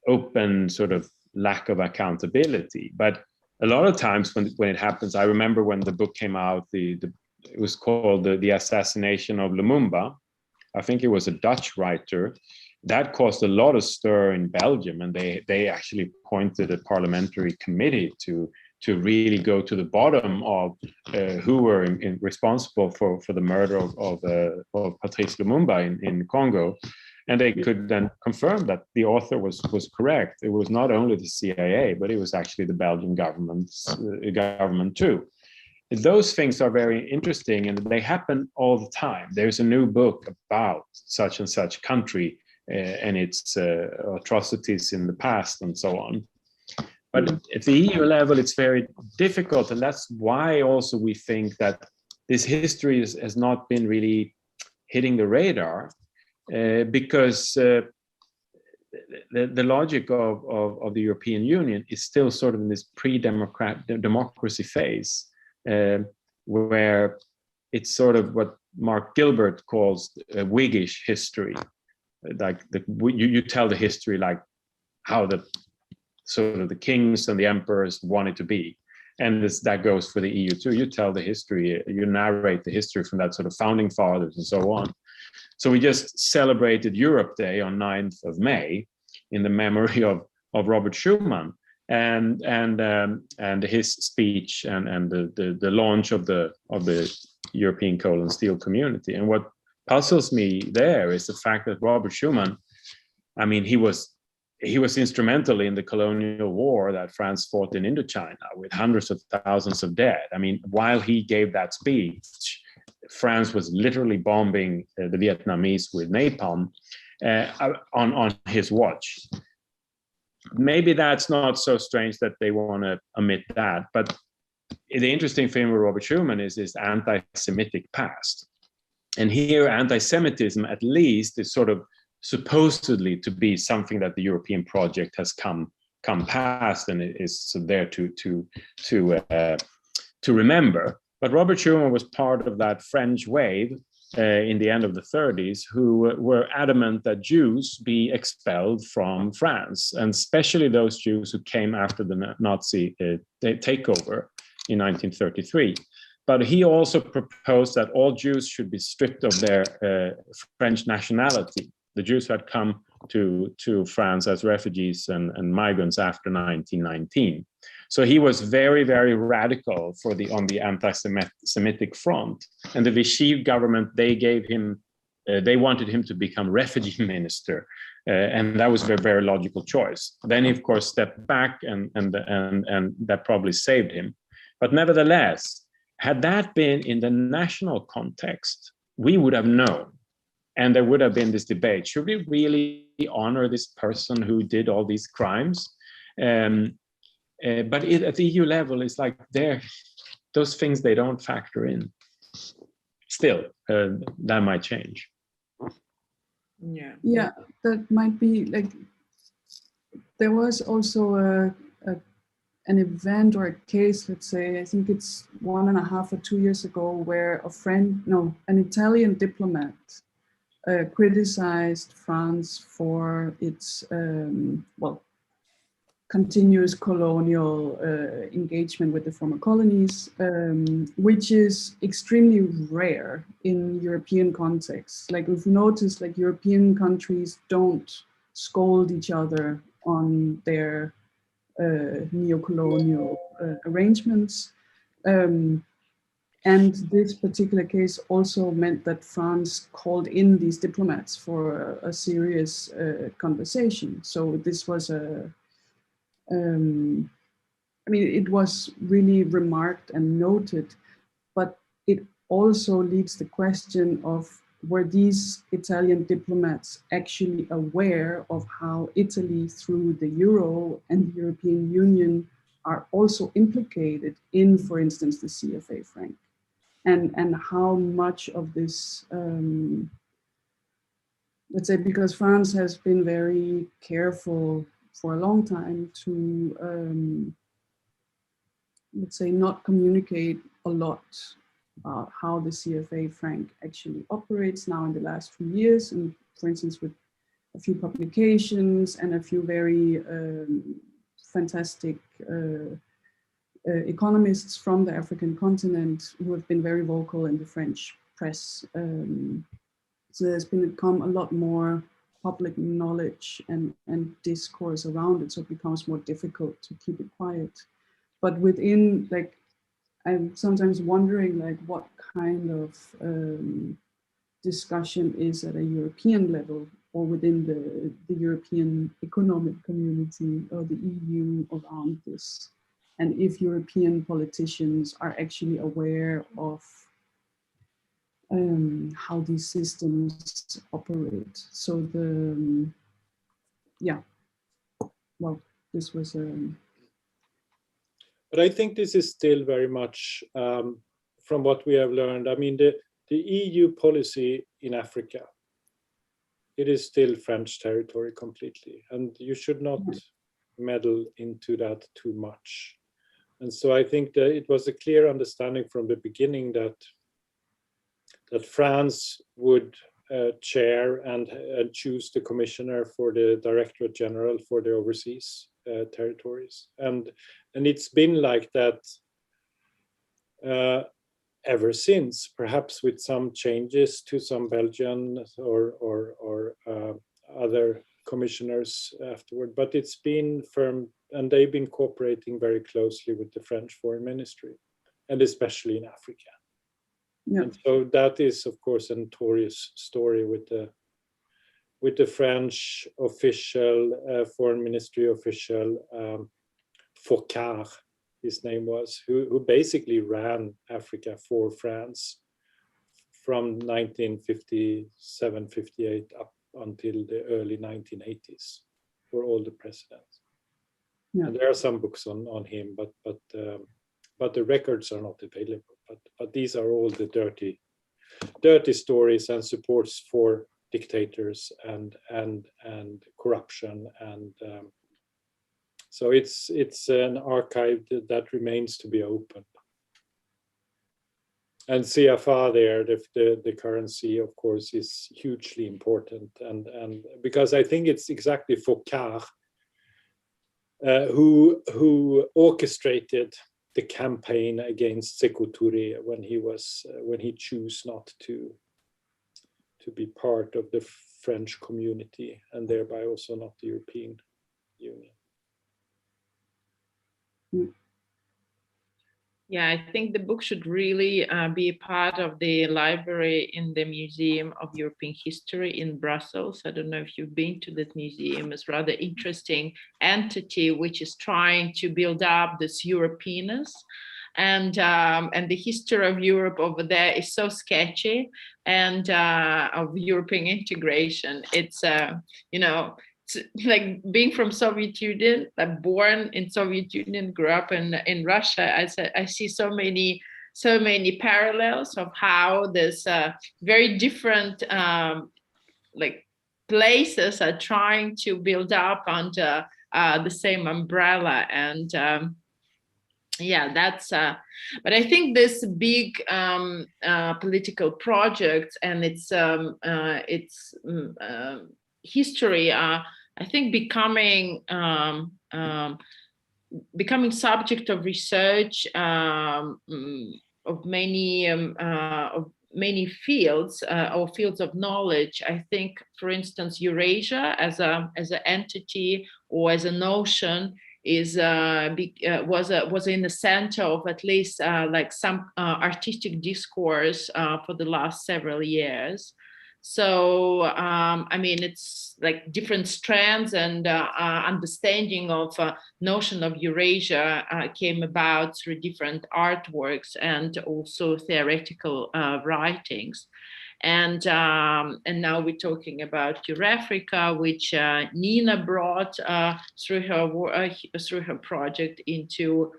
open sort of lack of accountability. But a lot of times when it happens, I remember when the book came out, it was called the Assassination of Lumumba. I think it was a Dutch writer. That caused a lot of stir in Belgium, and they actually appointed a parliamentary committee to really go to the bottom of who were responsible for the murder of Patrice Lumumba in Congo. And they could then confirm that the author was correct. It was not only the CIA, but it was actually the Belgian government too. Those things are very interesting, and they happen all the time. There's a new book about such and such country and its atrocities in the past and so on. But at the EU level, it's very difficult, and that's why also we think that this history has not been really hitting the radar, because the logic of the European Union is still sort of in this democracy phase, where it's sort of what Mark Gilbert calls a Whiggish history. Like you tell the history like how the sort of the kings and the emperors want it to be, and that goes for the EU too. You tell the history, you narrate the history from that sort of founding fathers and so on. So we just celebrated Europe Day on 9th of May in the memory of Robert Schuman and his speech and the launch of the European coal and steel community. And what puzzles me there is the fact that Robert Schuman, I mean, he was instrumental in the colonial war that France fought in Indochina with hundreds of thousands of dead. I mean, while he gave that speech, France was literally bombing the Vietnamese with napalm on his watch. Maybe that's not so strange that they want to omit that, but the interesting thing with Robert Schuman is his anti-Semitic past. And here, anti-Semitism, at least, is sort of supposedly to be something that the European project has come past, and it is there to remember. But Robert Schuman was part of that French wave in the end of the 30s, who were adamant that Jews be expelled from France, and especially those Jews who came after the Nazi takeover in 1933. But he also proposed that all Jews should be stripped of their French nationality. The Jews who had come to France as refugees and migrants after 1919. So he was very, very radical on the anti-Semitic front. And the Vichy government, they wanted him to become refugee minister. And that was a very, very logical choice. Then he, of course, stepped back and that probably saved him. But nevertheless, had that been in the national context, we would have known. And there would have been this debate. Should we really honor this person who did all these crimes? But at the EU level, it's like those things, they don't factor in. Still, that might change. Yeah, that might be like, there was also an event or a case, let's say, I think it's 1.5 or 2 years ago, where an Italian diplomat criticized France for its continuous colonial engagement with the former colonies, which is extremely rare in European contexts. Like, we've noticed, like, European countries don't scold each other on their neo-colonial arrangements. And this particular case also meant that France called in these diplomats for a serious conversation. So this was it was really remarked and noted, but it also leads the question of, were these Italian diplomats actually aware of how Italy, through the Euro and the European Union, are also implicated in, for instance, the CFA franc? And how much of this, let's say, because France has been very careful for a long time to, let's say, not communicate a lot about how the CFA franc actually operates now in the last few years, and for instance, with a few publications and a few very fantastic economists from the African continent who have been very vocal in the French press. So there's become a lot more public knowledge and discourse around it, so it becomes more difficult to keep it quiet. But within, like, I'm sometimes wondering, like, what kind of discussion is at a European level or within the European economic community or the EU around this. And if European politicians are actually aware of how these systems operate. So this was But I think this is still very much from what we have learned. I mean, the EU policy in Africa, it is still French territory completely, and you should not meddle into that too much. And so I think that it was a clear understanding from the beginning that France would chair and choose the commissioner for the Directorate General for the overseas territories, and it's been like that ever since, perhaps with some changes to some Belgian or other commissioners afterward, but it's been firm, and they've been cooperating very closely with the French Foreign Ministry, and especially in Africa. Yeah. And so that is, of course, a notorious story with the French official, Foreign Ministry official, Focard, his name was, who basically ran Africa for France from 1957-58 up until the early 1980s for all the presidents. Yeah. And there are some books on him, but the records are not available. But these are all the dirty stories and supports for dictators and corruption, and so it's an archive that remains to be opened. And CFA there, the currency, of course, is hugely important, and because I think it's exactly Foucault who orchestrated the campaign against Sékou Touré when he chose not to be part of the French community, and thereby also not the European Union. Yeah, I think the book should really be a part of the library in the Museum of European History in Brussels. I don't know if you've been to that museum. It's a rather interesting entity which is trying to build up this Europeanness. And the history of Europe over there is so sketchy, and of European integration. It's, you know, it's like being from Soviet Union, like born in Soviet Union, grew up in Russia. I see so many parallels of how this very different like places are trying to build up under the same umbrella. And yeah, that's but I think this big political project and its history are, I think, becoming subject of research of many fields or fields of knowledge. I think, for instance, Eurasia as an entity or as a notion was in the center of at least like some artistic discourse for the last several years. So, I mean, it's like different strands and understanding of notion of Eurasia came about through different artworks and also theoretical writings. And now we're talking about Eurafrica, which Nina brought through her project into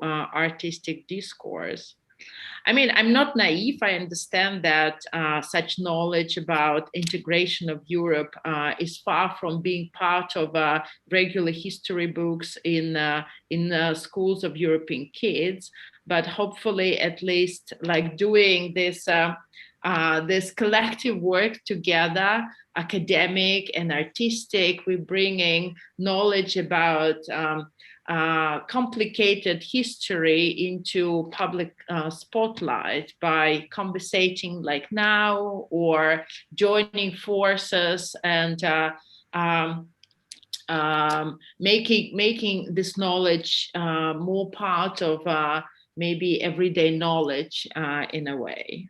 artistic discourse. I mean, I'm not naive. I understand that such knowledge about integration of Europe is far from being part of regular history books in schools of European kids. But hopefully, at least, like doing this this collective work together, academic and artistic, we're bringing knowledge about complicated history into public spotlight by conversating like now, or joining forces and making this knowledge more part of maybe everyday knowledge in a way.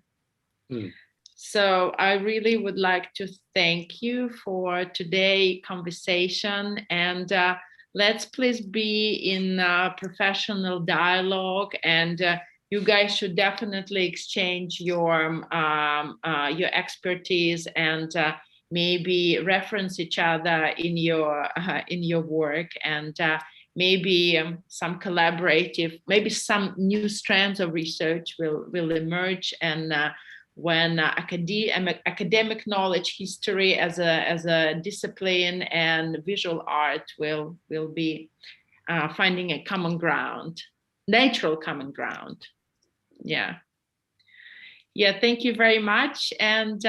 Mm. So I really would like to thank you for today's conversation, and let's please be in professional dialogue, and you guys should definitely exchange your expertise and maybe reference each other in your work, and maybe some collaborative, maybe some new strands of research will emerge, and when academic knowledge, history as a discipline, and visual art will be finding a common ground, natural common ground. Yeah. Thank you very much. And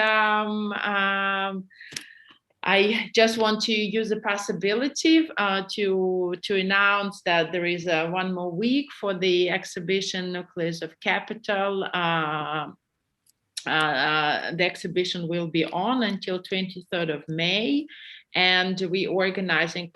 I just want to use the possibility to announce that there is one more week for the exhibition Nucleus of Capital. The exhibition will be on until 23rd of May, and we're organizing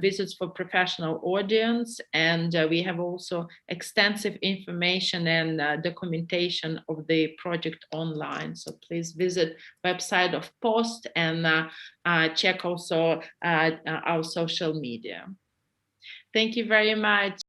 visits for professional audience, and we have also extensive information and documentation of the project online. So please visit website of Post and check also our social media. Thank you very much.